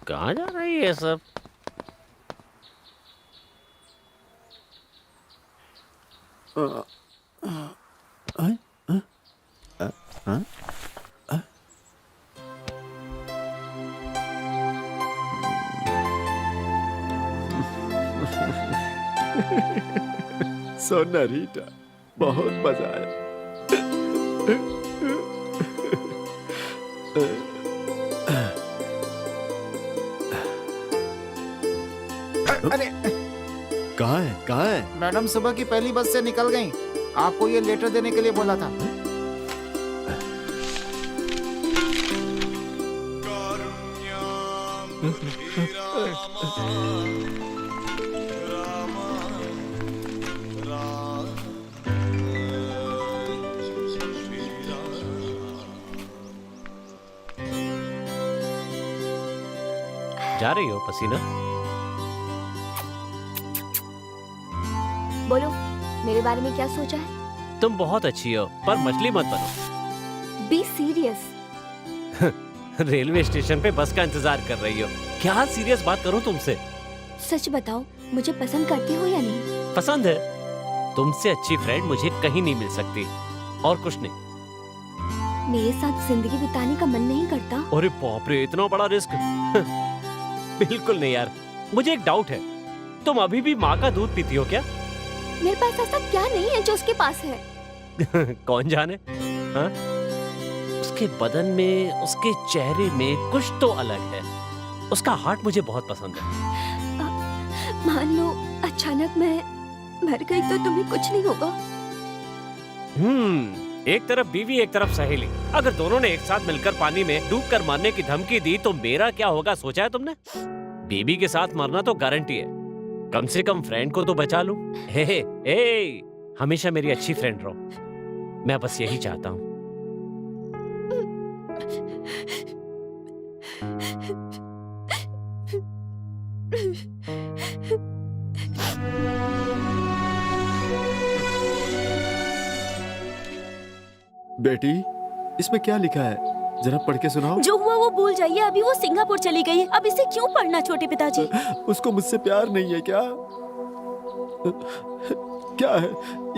कहाँ जा रही है सब? सोना रीटा, बहुत मजा आया। अरे कहाँ है? मैडम सुबह की पहली बस से निकल गई। आपको ये लेटर देने के लिए बोला था। जा रही हो पसीना? बोलो, मेरे बारे में क्या सोचा है? तुम बहुत अच्छी हो, पर मछली मत बनो। Be serious. रेलवे स्टेशन पे बस का इंतजार कर रही हो। क्या सीरियस बात करूं तुमसे? सच बताओ, मुझे पसंद करते हो या नहीं? पसंद है। तुमसे अच्छी फ्रेंड मुझे कहीं नहीं मिल सकती। और कुछ नहीं। मेरे साथ जिंदगी बिताने का मन नहीं करता? अरे बाप रे, इतना बड़ा रिस्क। बिल्कुल नहीं यार। मुझे एक डाउट है, तुम अभी भी माँ का दूध पीती हो क्या? मेरे पास ऐसा क्या नहीं है जो उसके पास है? कौन जाने? हाँ? उसके बदन में, उसके चेहरे में कुछ तो अलग है। उसका हार्ट मुझे बहुत पसंद है। मान लो अचानक मैं मर गई तो तुम्हें कुछ नहीं होगा? एक तरफ बीवी, एक तरफ सहेली। अगर दोनों ने एक साथ मिलकर पानी में डूबकर मरने की धमकी दी तो मेरा क्या होगा, सोचा है तुमने? बीवी के साथ मरना तो गारंटी है। कम से कम फ्रेंड को तो बचा लूं। हे, हमेशा मेरी अच्छी फ्रेंड रहो। मैं बस यही चाहता हूँ। बेटी, इसमें क्या लिखा है? जरा पढ़ के सुनाओ। जो हुआ वो भूल जाइए। अभी वो सिंगापुर चली गई है, अब इसे क्यों पढ़ना छोटे पिताजी? उसको मुझसे प्यार नहीं है क्या? क्या है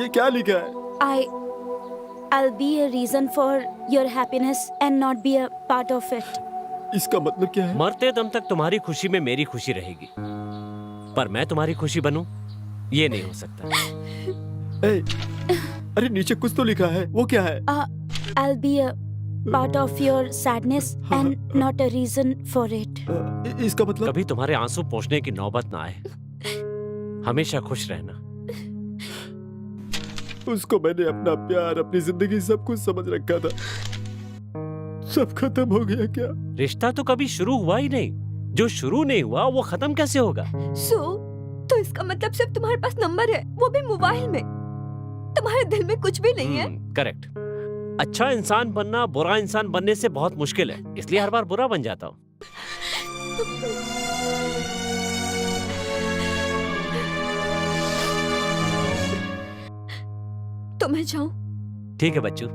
ये? क्या लिखा है? I'll be a reason for your happiness and not be a part of it. इसका मतलब क्या है? मरते दम तक तुम्हारी खुशी में मेरी खुशी रहेगी, पर मैं तुम्हारी खुशी बनूं, ये नहीं हो सकता। अरे नीचे कुछ तो लिखा है, वो क्या है? I'll be a part of your sadness and not a reason for it. इसका मतलब? कभी तुम्हारे आंसू पोंछने की नौबत ना आए। हमेशा खुश रहना। उसको मैंने अपना प्यार, अपनी जिंदगी सब कुछ समझ रखा था। सब खत्म हो गया क्या? रिश्ता तो कभी शुरू हुआ ही नहीं। जो शुरू नहीं हुआ वो खत्म कैसे होगा? तो इसका मतलब सिर्फ तुम्हारे पास नंबर है, वो भी मोबाइल में। तुम्हारे दिल में कुछ भी नहीं है। करेक्ट। अच्छा इंसान बनना बुरा इंसान बनने से बहुत मुश्किल है, इसलिए हर बार बुरा बन जाता हूँ। तो मैं जाऊं? ठीक है बच्चू।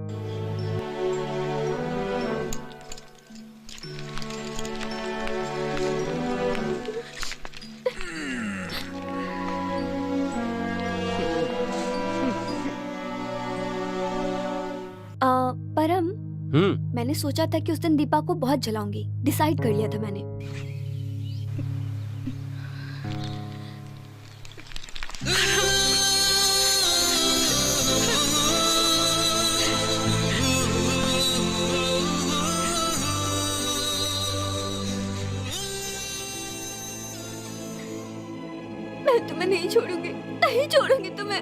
परम, मैंने सोचा था कि उस दिन दीपा को बहुत जलाऊंगी। डिसाइड कर लिया था मैंने। मैं तुम्हें नहीं छोड़ूंगी, नहीं छोड़ूंगी तुम्हें।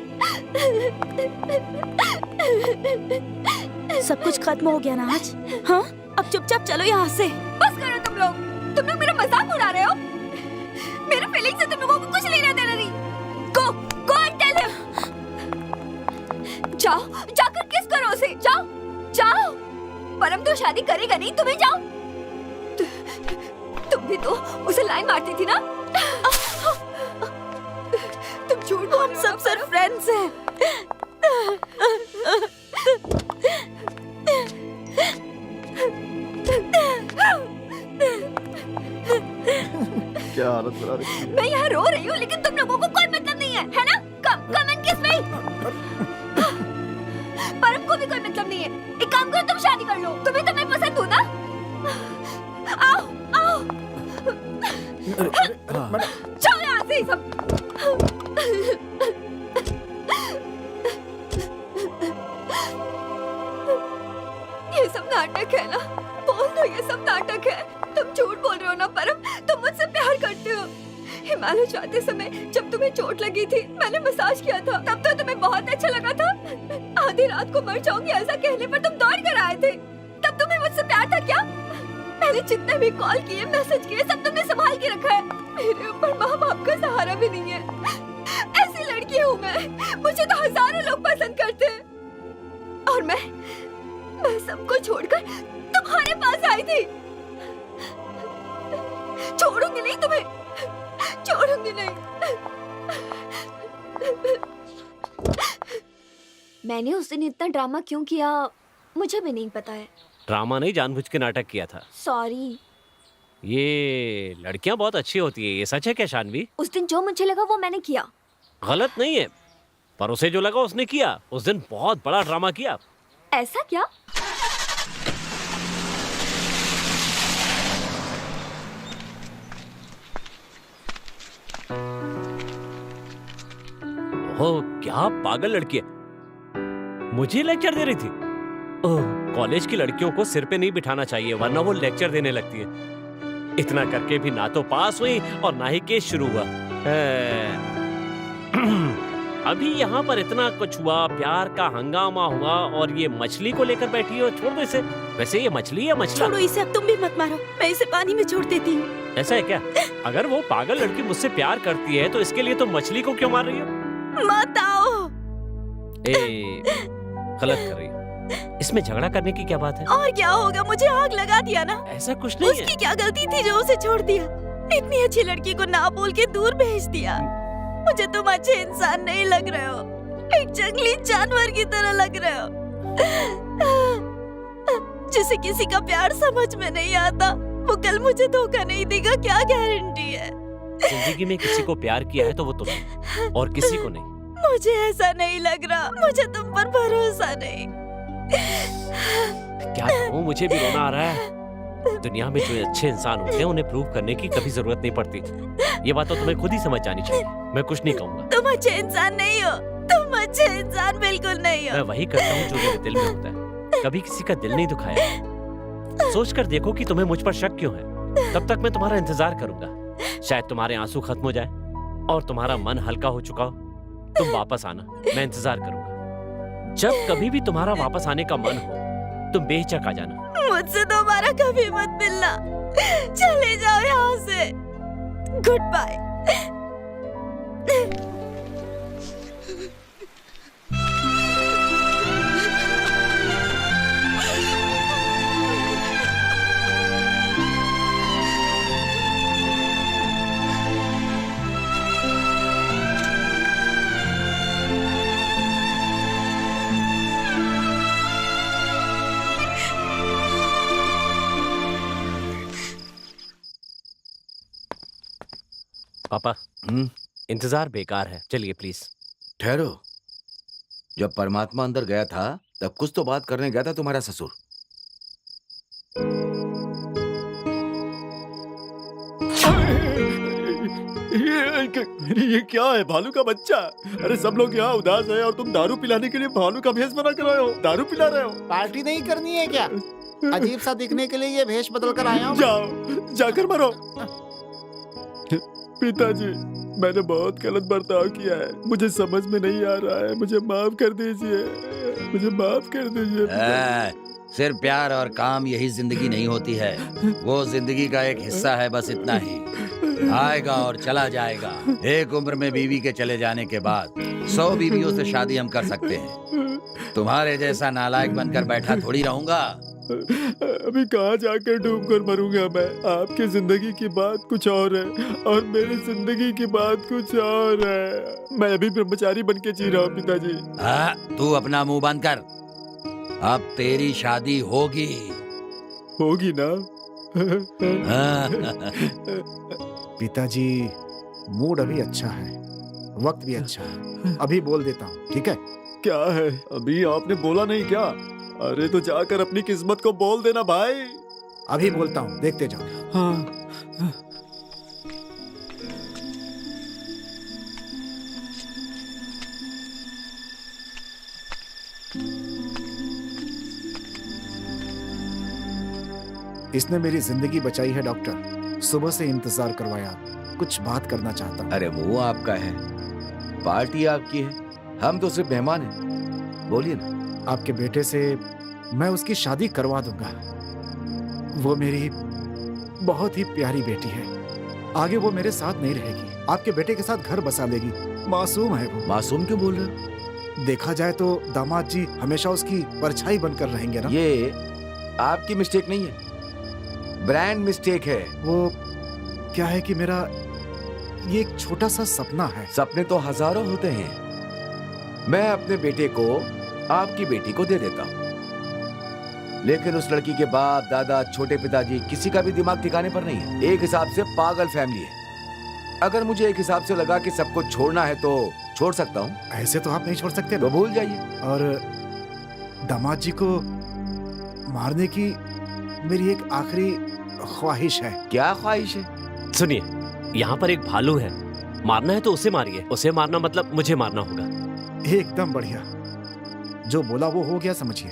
सब कुछ खत्म हो गया ना आज? हाँ, अब चुपचाप चलो यहाँ से। बस करो तुम लोग मेरा मजाक उड़ा रहे हो। मेरे फीलिंग से तुम लोगों को कुछ लेना देना नहीं। Go and tell him. जाओ, जाकर किस करो उसे। जाओ। परम तो शादी करेगा नहीं, तुम्हें जाओ। तुम भी तो उसे लाइन मारती थी ना। तुम झूठ बोल, हम सब सिर्फ फ्रेंड्स हैं। क्या हालत बना रखी है? मैं यहाँ रो रही हूँ, लेकिन तुम लोगों को कोई मतलब नहीं है ना? कम एंड किस मी। परम को भी कोई मतलब नहीं है। एक काम करो, तुम शादी कर लो। तुम्हें तो मैं पसंद हूँ ना। आओ। जाओ यहाँ से सब। ये सब नाटक है ना? बोल दो, ये सब नाटक है। तुम झूठ बोल रहे हो ना परम? तुम मुझसे प्यार करते हो। हिमालय जाते समय जब तुम्हें चोट लगी थी, मैंने मसाज किया था। तब तो तुम्हें बहुत अच्छा लगा था। आधी रात को मर जाऊंगी ऐसा कहने पर तुम दौड़ कर आए थे। तब तुम्हें मुझसे प्यार था क्या? मैंने जितने भी कॉल किए, मैसेज किए, सब तुमने संभाल के रखा है। मेरे ऊपर माँ बाप का सहारा भी नहीं है। ऐसी लड़की हूँ मैं। मुझे तो हजारों लोग पसंद करते हैं, और मैं सबको छोड़कर तुम्हारे पास आई थी। छोड़ूंगी नहीं, तुम्हें, छोड़ूंगी नहीं। मैंने उस दिन इतना ड्रामा क्यों किया मुझे भी नहीं पता है। ड्रामा नहीं, जानबूझ के नाटक किया था। सॉरी। ये लड़कियां बहुत अच्छी होती है, ये सच है क्या शानवी? उस दिन जो मुझे लगा वो मैंने किया। गलत नहीं है, पर उसे जो लगा उसने किया। उस दिन बहुत बड़ा ड्रामा किया। ऐसा क्या? ओह, क्या पागल लड़की है, मुझे लेक्चर दे रही थी। ओह, कॉलेज की लड़कियों को सिर पे नहीं बिठाना चाहिए, वरना वो लेक्चर देने लगती है। इतना करके भी ना तो पास हुई और ना ही केस शुरू हुआ। अभी यहाँ पर इतना कुछ हुआ, प्यार का हंगामा हुआ, और ये मछली को लेकर बैठी हो। छोड़ दो इसे। वैसे ये मछली है मछला? छोड़ो इसे, अब तुम भी मत मारो, मैं इसे पानी में छोड़ देती हूँ। ऐसा है क्या? अगर वो पागल लड़की मुझसे प्यार करती है तो इसके लिए तो मछली को क्यों मार रही हो? मत आओ। गलत कर रही हो। इसमें झगड़ा करने की क्या बात है? और क्या होगा, मुझे आग लगा दिया ना। ऐसा कुछ नहीं है। उसकी क्या गलती थी जो उसे छोड़ दिया? इतनी अच्छी लड़की को ना बोल के दूर भेज दिया। मुझे तुम अच्छे इंसान नहीं लग रहे हो, एक जंगली जानवर की तरह लग रहे हो, जिसे किसी का प्यार समझ में नहीं आता। वो कल मुझे धोखा नहीं देगा, क्या गारंटी है? जिंदगी में किसी को प्यार किया है तो वो तुमने, और किसी को नहीं। मुझे ऐसा नहीं लग रहा, मुझे तुम पर भरोसा नहीं। क्या कहूँ, मुझे भी रोना आ रहा है। दुनिया में जो अच्छे इंसान होते हैं उन्हें प्रूव करने की कभी जरूरत नहीं पड़ती। ये बात तो तुम्हें खुद ही समझ जानी चाहिए। मैं कुछ नहीं कहूँगा। तुम अच्छे इंसान नहीं हो, तुम अच्छे इंसान बिल्कुल नहीं हो। मैं वही करता हूँ जो मेरे दिल में होता है। कभी किसी का दिल नहीं दुखाया। सोच कर देखो कि तुम्हें मुझ पर शक क्यों है। तब तक मैं तुम्हारा इंतजार करूंगा। शायद तुम्हारे आंसू खत्म हो जाए और तुम्हारा मन हल्का हो चुका हो। तुम वापस आना, मैं इंतजार करूंगा। जब कभी भी तुम्हारा वापस आने का मन हो तुम बेहिचक आ जाना। मुझसे दोबारा कभी मत मिलना, चले जाओ यहाँ से। Good bye. पापा, इंतजार बेकार है, चलिए प्लीज। ठहरो, जब परमात्मा अंदर गया था तब कुछ तो बात करने गया था तुम्हारा ससुर। ये क्या है, भालू का बच्चा? अरे सब लोग यहाँ उदास है और तुम दारू पिलाने के लिए भालू का भेष बना कर रहे हो, दारू पिला रहे हो। पार्टी नहीं करनी है क्या? अजीब सा दिखने के लिए ये भेष बदल कर आया हूँ। जाओ, जाकर मरो। पिताजी, मैंने बहुत गलत बर्ताव किया है, मुझे समझ में नहीं आ रहा है, मुझे माफ कर दीजिए, मुझे माफ कर दीजिए। सिर्फ प्यार और काम यही जिंदगी नहीं होती है, वो जिंदगी का एक हिस्सा है, बस इतना ही। आएगा और चला जाएगा। एक उम्र में बीवी के चले जाने के बाद 100 बीवियों से शादी हम कर सकते हैं। तुम्हारे जैसा नालायक बनकर बैठा थोड़ी रहूंगा। अभी कहाँ जाकर डूब कर मरूंगा मैं? आपकी जिंदगी की बात कुछ और है और मेरी जिंदगी की बात कुछ और है। मैं अभी ब्रह्मचारी बन के जी रहा हूँ पिताजी। तू अपना मुंह बंद कर, अब तेरी शादी होगी। होगी ना? पिताजी, मूड अभी अच्छा है, वक्त भी अच्छा है, अभी बोल देता हूँ, ठीक है? क्या है? अभी आपने बोला नहीं क्या? अरे तो जाकर अपनी किस्मत को बोल देना भाई। अभी बोलता हूँ, देखते जाओ। हाँ। इसने मेरी जिंदगी बचाई है डॉक्टर। सुबह से इंतजार करवाया, कुछ बात करना चाहता हूँ। अरे मुंह आपका है, पार्टी आपकी है, हम तो सिर्फ मेहमान हैं। बोलिए ना। आपके बेटे से मैं उसकी शादी करवा दूंगा। वो मेरी बहुत ही प्यारी बेटी है। आगे वो मेरे साथ नहीं रहेगी, आपके बेटे के साथ घर बसा लेगी। मासूम है वो। मासूम क्यों बोल रहे हो? देखा जाए तो दामाद जी हमेशा उसकी परछाई बनकर रहेंगे ना। ये आपकी मिस्टेक नहीं है, ब्रांड मिस्टेक है। वो क्या है कि मेरा ये एक छोटा सा सपना है। सपने तो हजारों होते हैं। मैं अपने बेटे को आपकी बेटी को दे देता हूँ, लेकिन उस लड़की के बाप दादा छोटे पिताजी किसी का भी दिमाग ठिकाने पर नहीं है। एक हिसाब से पागल फैमिली है। अगर मुझे एक हिसाब से लगा कि सबको छोड़ना है तो छोड़ सकता हूँ। ऐसे तो आप नहीं छोड़ सकते तो ना। भूल जाइए। और दामाद जी को मारने की मेरी एक आखिरी ख्वाहिश है। क्या ख्वाहिश है? सुनिए, यहाँ पर एक भालू है, मारना है तो उसे मारिए। उसे मारना मतलब मुझे मारना होगा। एकदम बढ़िया, जो बोला वो हो गया समझिए।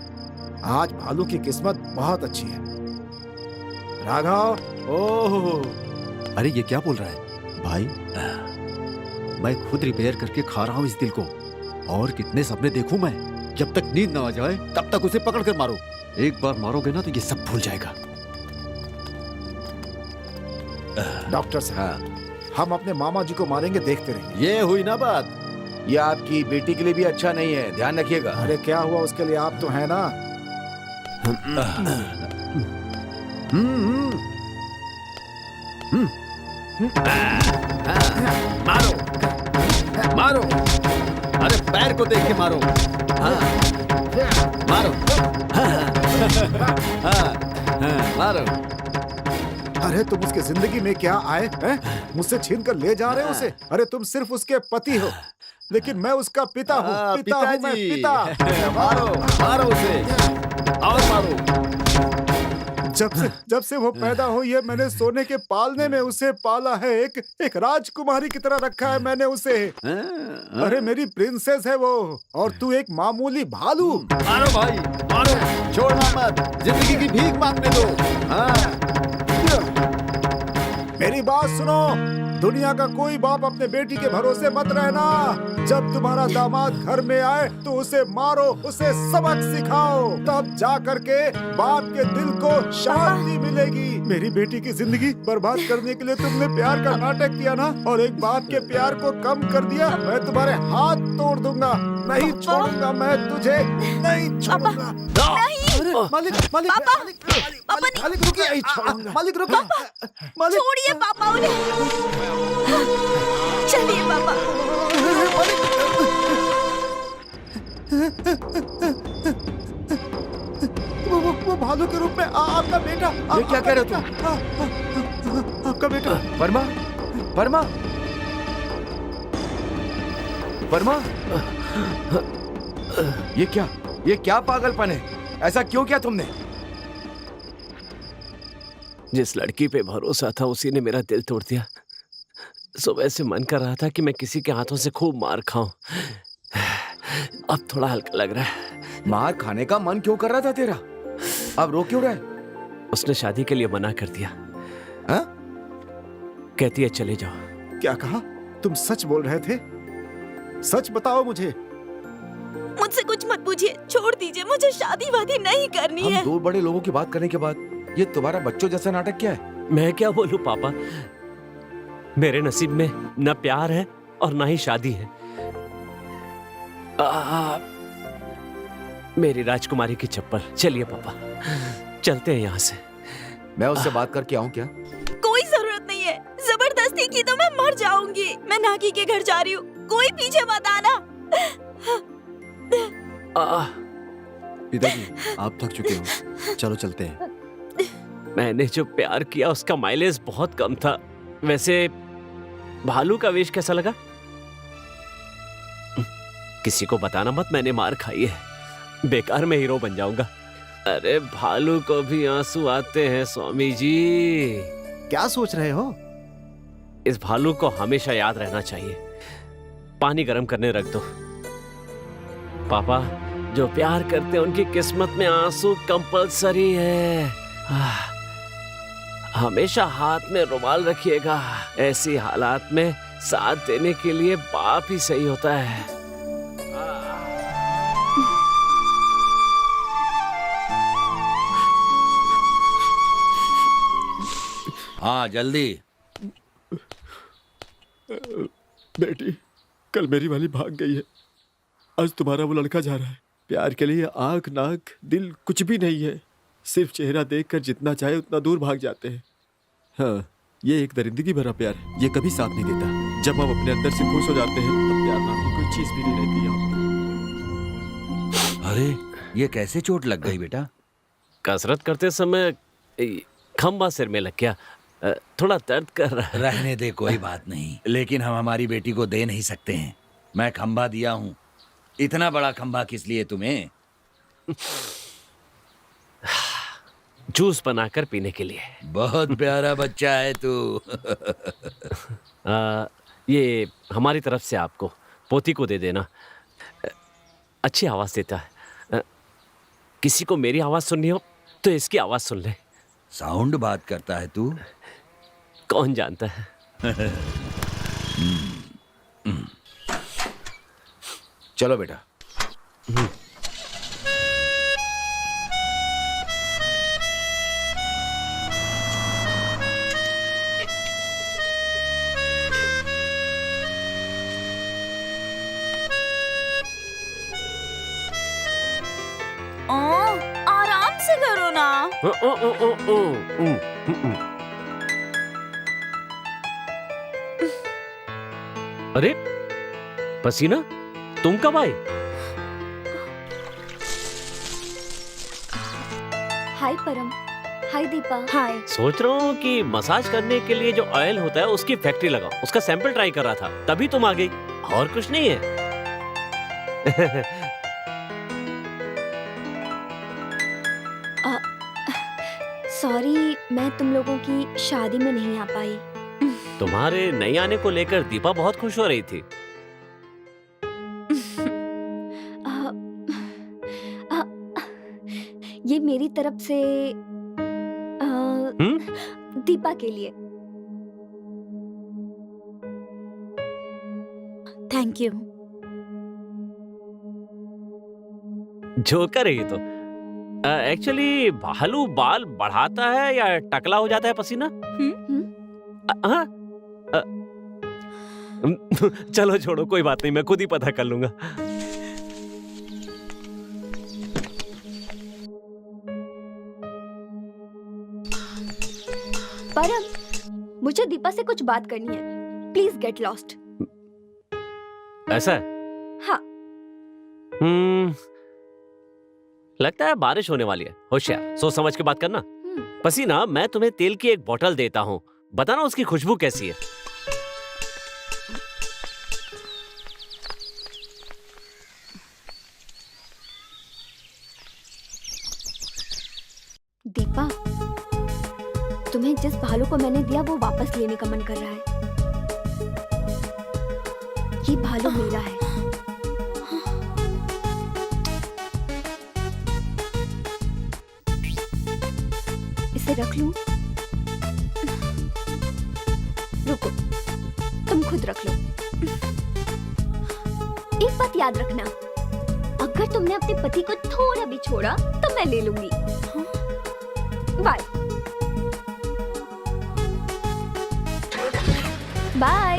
आज भालू की किस्मत बहुत अच्छी है। राघव, ओह, अरे ये क्या बोल रहा है भाई? मैं खुद रिपेयर करके खा रहा हूँ इस दिल को, और कितने सपने देखूं मैं। जब तक नींद ना आ जाए तब तक उसे पकड़ कर मारो। एक बार मारोगे ना तो ये सब भूल जाएगा। डॉक्टर साहब, हम अपने मामा जी को मारेंगे, देखते रहिए। ये हुई ना बात। ये आपकी बेटी के लिए भी अच्छा नहीं है, ध्यान रखिएगा। अरे क्या हुआ, उसके लिए आप तो हैं ना। मारो मारो, अरे पैर को देख के मारो। हाँ, मारो। मारो। अरे तुम उसकी जिंदगी में क्या आए हैं? मुझसे छीन कर ले जा रहे हो उसे। अरे तुम सिर्फ उसके पति हो, लेकिन मैं उसका पिता हूँ। पिता हूँ मैं, पिता। मारो मारो उसे, और मारो। जब से वो पैदा हुई है, मैंने सोने के पालने में उसे पाला है। एक राजकुमारी की तरह रखा है मैंने उसे। अरे मेरी प्रिंसेस है वो, और तू एक मामूली भालू। मारो भाई मारो, छोड़ना मत, जिंदगी की भीख मांगने दो। हाँ। मेरी बात सुनो, दुनिया का कोई बाप अपने बेटी के भरोसे मत रहना। जब तुम्हारा दामाद घर में आए तो उसे मारो, उसे सबक सिखाओ, तब जा करके बाप के दिल को शांति मिलेगी। मेरी बेटी की जिंदगी बर्बाद करने के लिए तुमने प्यार का नाटक किया ना, और एक बाप के प्यार को कम कर दिया। मैं तुम्हारे हाथ तोड़ दूंगा, नहीं छोड़ूंगा मैं तुझे, नहीं छोड़ूंगा। अरे मालिक, मालिक, मालिक, मालिक, मालिक रुकिए, नहीं छोड़ूंगा। मालिक रुको, मालिक छोड़िए पापा उन्हें। चलिए पापा। वो भालू के रूप में आपका बेटा। ये क्या कह रहे हो तुम? आपका बेटा परमा, परमा, परमा, ये क्या पागलपन है? ऐसा क्यों किया तुमने? जिस लड़की पे भरोसा था उसी ने मेरा दिल तोड़ दिया। सुबह से मन कर रहा था कि मैं किसी के हाथों से खूब मार खाऊं। अब थोड़ा हल्का लग रहा है। मार खाने का मन क्यों कर रहा था तेरा? अब रो क्यों रहा है? उसने शादी के लिए मना कर दिया। हा? कहती है चले जाओ। क्या कहा? तुम सच बोल रहे थे? सच बताओ मुझे। मुझसे कुछ मत पूछिए, छोड़ दीजिए, मुझे शादी वादी नहीं करनी हम है। दो बड़े लोगों की बात करने के बाद ये तुम्हारा बच्चों जैसा नाटक क्या है? मैं क्या बोलूं पापा, मेरे नसीब में न प्यार है और ना ही शादी है। मेरी राजकुमारी की चप्पल। चलिए पापा, चलते हैं यहाँ से। मैं उससे बात करके आऊं क्या? कोई जरूरत नहीं है, जबरदस्ती की तो मैं मर जाऊंगी। मैं नागी के घर जा रही हूँ, कोई पीछे मत आना। पिताजी, आप थक चुके हो, चलो चलते हैं। मैंने जो प्यार किया उसका माइलेज बहुत कम था। वैसे भालू का वेश कैसा लगा? किसी को बताना मत, मैंने मार खाई है। बेकार में हीरो बन जाऊंगा। अरे भालू को भी आंसू आते हैं स्वामी जी। क्या सोच रहे हो? इस भालू को हमेशा याद रहना चाहिए। पानी गर्म करने रख दो। पापा, जो प्यार करते हैं उनकी किस्मत में आंसू कंपलसरी है। हमेशा हाथ में रुमाल रखिएगा। ऐसी हालात में साथ देने के लिए बाप ही सही होता है। हाँ जल्दी। बेटी, कल मेरी वाली भाग गई है, आज तुम्हारा वो लड़का जा रहा है। प्यार के लिए आंख नाक दिल कुछ भी नहीं है, सिर्फ चेहरा देखकर जितना चाहे उतना दूर भाग जाते हैं। हाँ, ये एक दरिंदगी भरा प्यार है, ये कभी साथ नहीं देता। जब हम अपने अंदर से खुश हो जाते हैं तब प्यार नाम की कोई चीज भी नहीं रहती यहाँ। अरे ये कैसे चोट लग गई बेटा? कसरत करते समय खंबा सिर में लग गया, थोड़ा दर्द कर रहा है। रहने दे, कोई बात नहीं, लेकिन हम हमारी बेटी को दे नहीं सकते हैं। मैं खंबा दिया हूँ। इतना बड़ा खंबा किस लिए तुम्हें? जूस बनाकर पीने के लिए। बहुत प्यारा बच्चा है तू। ये हमारी तरफ से आपको, पोती को दे देना। अच्छी आवाज देता है। किसी को मेरी आवाज सुननी हो तो इसकी आवाज सुन ले। साउंड बात करता है तू? कौन जानता है। चलो बेटा। आराम से करो ना। अरे पसीना, तुम कब आए? हाय परम। हाय दीपा। हाय। सोच रहा हूँ कि मसाज करने के लिए जो ऑयल होता है उसकी फैक्ट्री लगाऊं। उसका सैंपल ट्राई कर रहा था, तभी तुम आ गई, और कुछ नहीं है। सॉरी, मैं तुम लोगों की शादी में नहीं आ पाई। तुम्हारे नहीं आने को लेकर दीपा बहुत खुश हो रही थी। ये मेरी तरफ से दीपा के लिए। Thank you. जोकर है ये तो। एक्चुअली भालू बाल बढ़ाता है या टकला हो जाता है पसीना? हाँ। चलो छोड़ो, कोई बात नहीं, मैं खुद ही पता कर लूंगा। परम, मुझे दीपा से कुछ बात करनी है। Please get lost. ऐसा है? हाँ। लगता है बारिश होने वाली है। होशियार, सोच समझ के बात करना। पसीना, मैं तुम्हें तेल की एक बोतल देता हूँ, बताना उसकी खुशबू कैसी है। दीपा, तुम्हें जिस भालू को मैंने दिया वो वापस लेने का मन कर रहा है। ये भालू मेरा है। इसे रख लूं? रुको, तुम खुद रख लो। एक बात याद रखना, अगर तुमने अपने पति को थोड़ा भी छोड़ा तो मैं ले लूंगी। Bye bye.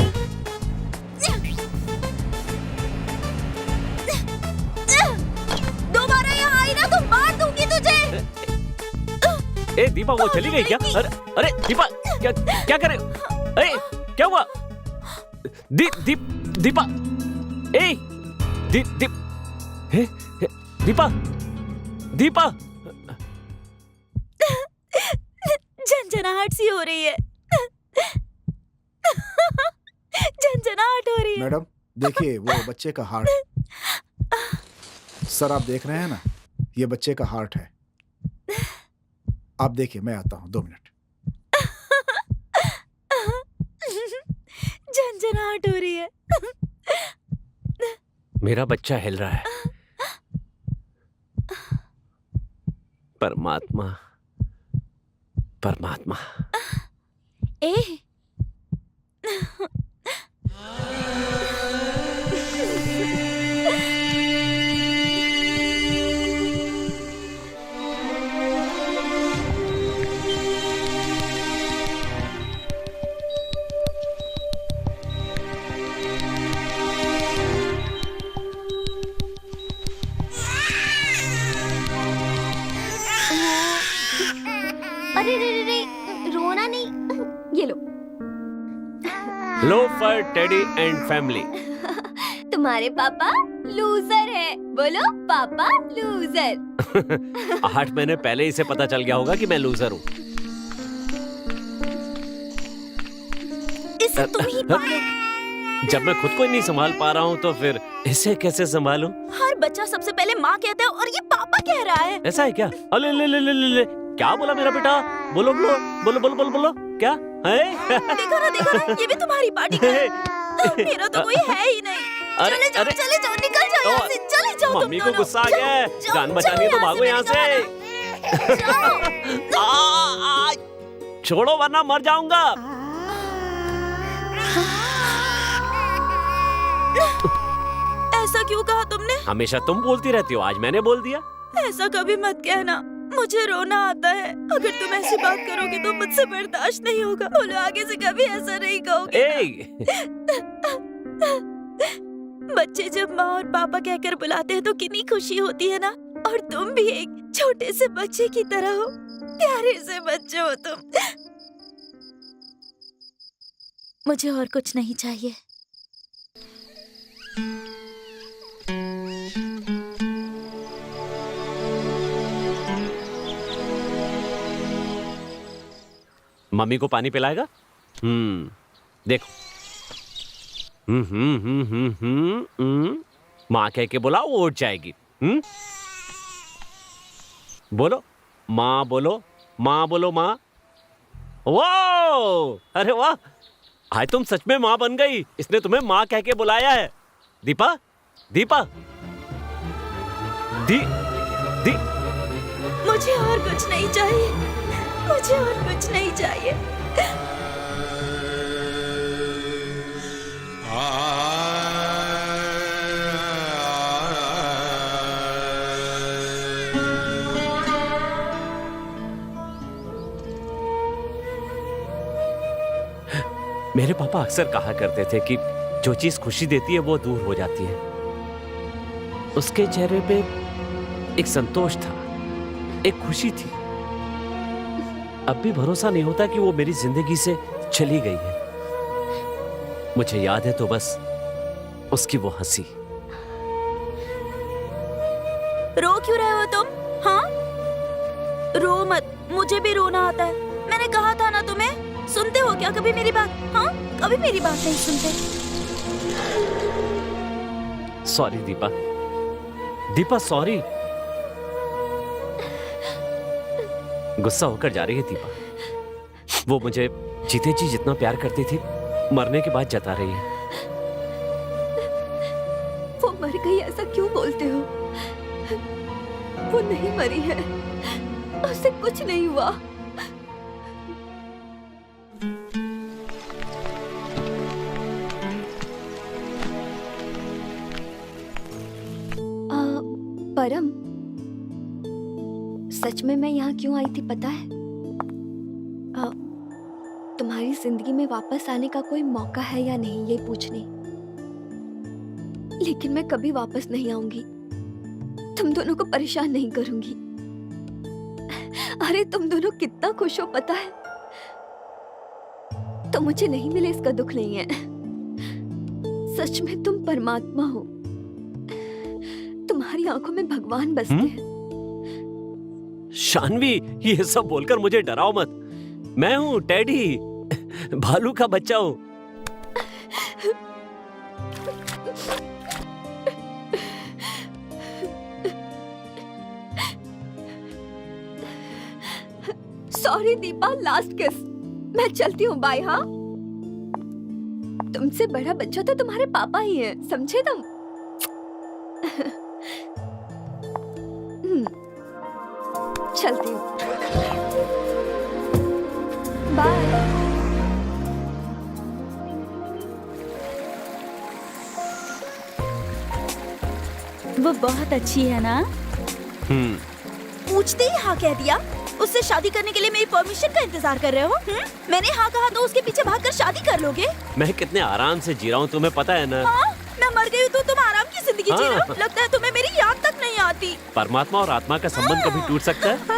दोबारा यहाँ आई ना तो मार दूंगी तुझे। ए दीपा, वो चली गई क्या? अरे दीपा, क्या करे? अरे क्या हुआ? दीपा, ए दीपा, दीपा। झंझनाहट सी हो रही है। झंझनाहट हो रही है। मैडम देखिए, वो बच्चे का हार्ट। सर आप देख रहे हैं ना, ये बच्चे का हार्ट है। आप देखिए, मैं आता हूँ 2 मिनट। झंझनाहट हो रही है। मेरा बच्चा हिल रहा है। परमात्मा, परमात्मा। ए अरे रे रे रे, रोना नहीं। ये लो। Loafer, teddy and family. तुम्हारे पापा लूजर है। बोलो पापा लूजर। 8 महीने पहले इसे पता चल गया होगा कि मैं लूजर हूँ। इसे तुम ही पालो। जब मैं खुद को ही नहीं संभाल पा रहा हूँ तो फिर इसे कैसे संभालूं? हर बच्चा सबसे पहले माँ कहता है और ये पापा कह रहा है। ऐसा है क्या? अले ले ले ले ले ले। क्या बोला मेरा बेटा? बोलो बोलो बोलो बोलो बोलो बोलो। क्या है? देखो ना, ये भी तुम्हारी पार्टी का है। मेरा तो कोई है ही नहीं। अरे, चले जाओ, अरे। चले जाओ, निकल जाओ यहाँ से, चले जाओ तुम मम्मी को दोनों। गुस्सा आ गया है। जाओ, जान जाओ, बचानी है तो जाओ भागो यहाँ से। मैंने कहा आ, छोड़ो वरना मर जाऊंगा। ऐसा क्यों कहा तुमने? हमेशा तुम बोलती रहती हो, आज मैंने बोल दिया। ऐसा कभी मत कहना, मुझे रोना आता है। अगर तुम ऐसी बात करोगे तो मुझसे बर्दाश्त नहीं होगा। बोलो आगे से कभी ऐसा नहीं कहोगे। बच्चे जब माँ और पापा कहकर बुलाते हैं तो कितनी खुशी होती है ना। और तुम भी एक छोटे से बच्चे की तरह हो, प्यारे से बच्चे हो तुम। मुझे और कुछ नहीं चाहिए। मम्मी को पानी पिलाएगा? देखो। माँ कह के बोला वो उठ जाएगी। बोलो माँ, बोलो माँ, बोलो माँ। वाह, अरे वाह, आज तुम सच में माँ बन गई। इसने तुम्हें माँ कह के बुलाया है। दीपा, दीपा, दी, दी। मुझे और कुछ नहीं चाहिए, मुझे और कुछ नहीं चाहिए। मेरे पापा अक्सर कहा करते थे कि जो चीज खुशी देती है वो दूर हो जाती है। उसके चेहरे पे एक संतोष था, एक खुशी थी। अब भी भरोसा नहीं होता कि वो मेरी जिंदगी से चली गई है। मुझे याद है तो बस उसकी वो हंसी। रो क्यों रहे हो तुम? हाँ, रो मत, मुझे भी रोना आता है। मैंने कहा था ना तुम्हें। सुनते हो क्या कभी मेरी बात? हाँ, कभी मेरी बात नहीं सुनते। Sorry Deepa, Deepa sorry. गुस्सा होकर जा रही है दीपा। वो मुझे जीते जी जितना प्यार करती थी, मरने के बाद जता रही है। वो मर गई ऐसा क्यों बोलते हो? वो नहीं मरी है, उससे कुछ नहीं हुआ। परम, सच में मैं यहाँ क्यों आई थी पता है? तुम्हारी जिंदगी में वापस आने का कोई मौका है या नहीं ये पूछने। लेकिन मैं कभी वापस नहीं आऊंगी। तुम दोनों को परेशान नहीं करूंगी। अरे तुम दोनों कितना खुश हो पता है? तो मुझे नहीं मिले इसका दुख नहीं है। सच में तुम परमात्मा हो। तुम्हारी आंखों में भगवान बसते हैं। शानवी, ये सब बोलकर मुझे डराओ मत। मैं हूँ टेडी, भालू का बच्चा हूँ। सॉरी दीपा, लास्ट किस। मैं चलती हूँ, बाय। हाँ, तुमसे बड़ा बच्चा तो तुम्हारे पापा ही है, समझे तुम? चलती हूँ, बाय। वो बहुत अच्छी है ना? पूछते ही हाँ कह दिया। उससे शादी करने के लिए मेरी परमिशन का इंतजार कर रहे हो? मैंने हाँ कहा तो उसके पीछे भागकर शादी कर लोगे? मैं कितने आराम से जी रहा हूँ, तुम्हें पता है ना? हाँ, मैं मर गई हूँ तो तुम आराम की जिंदगी जी रहे हो। लगता है तुम्हें मेरी याद तक नहीं आती। परमात्मा और आत्मा का संबंध कभी टूट सकता है?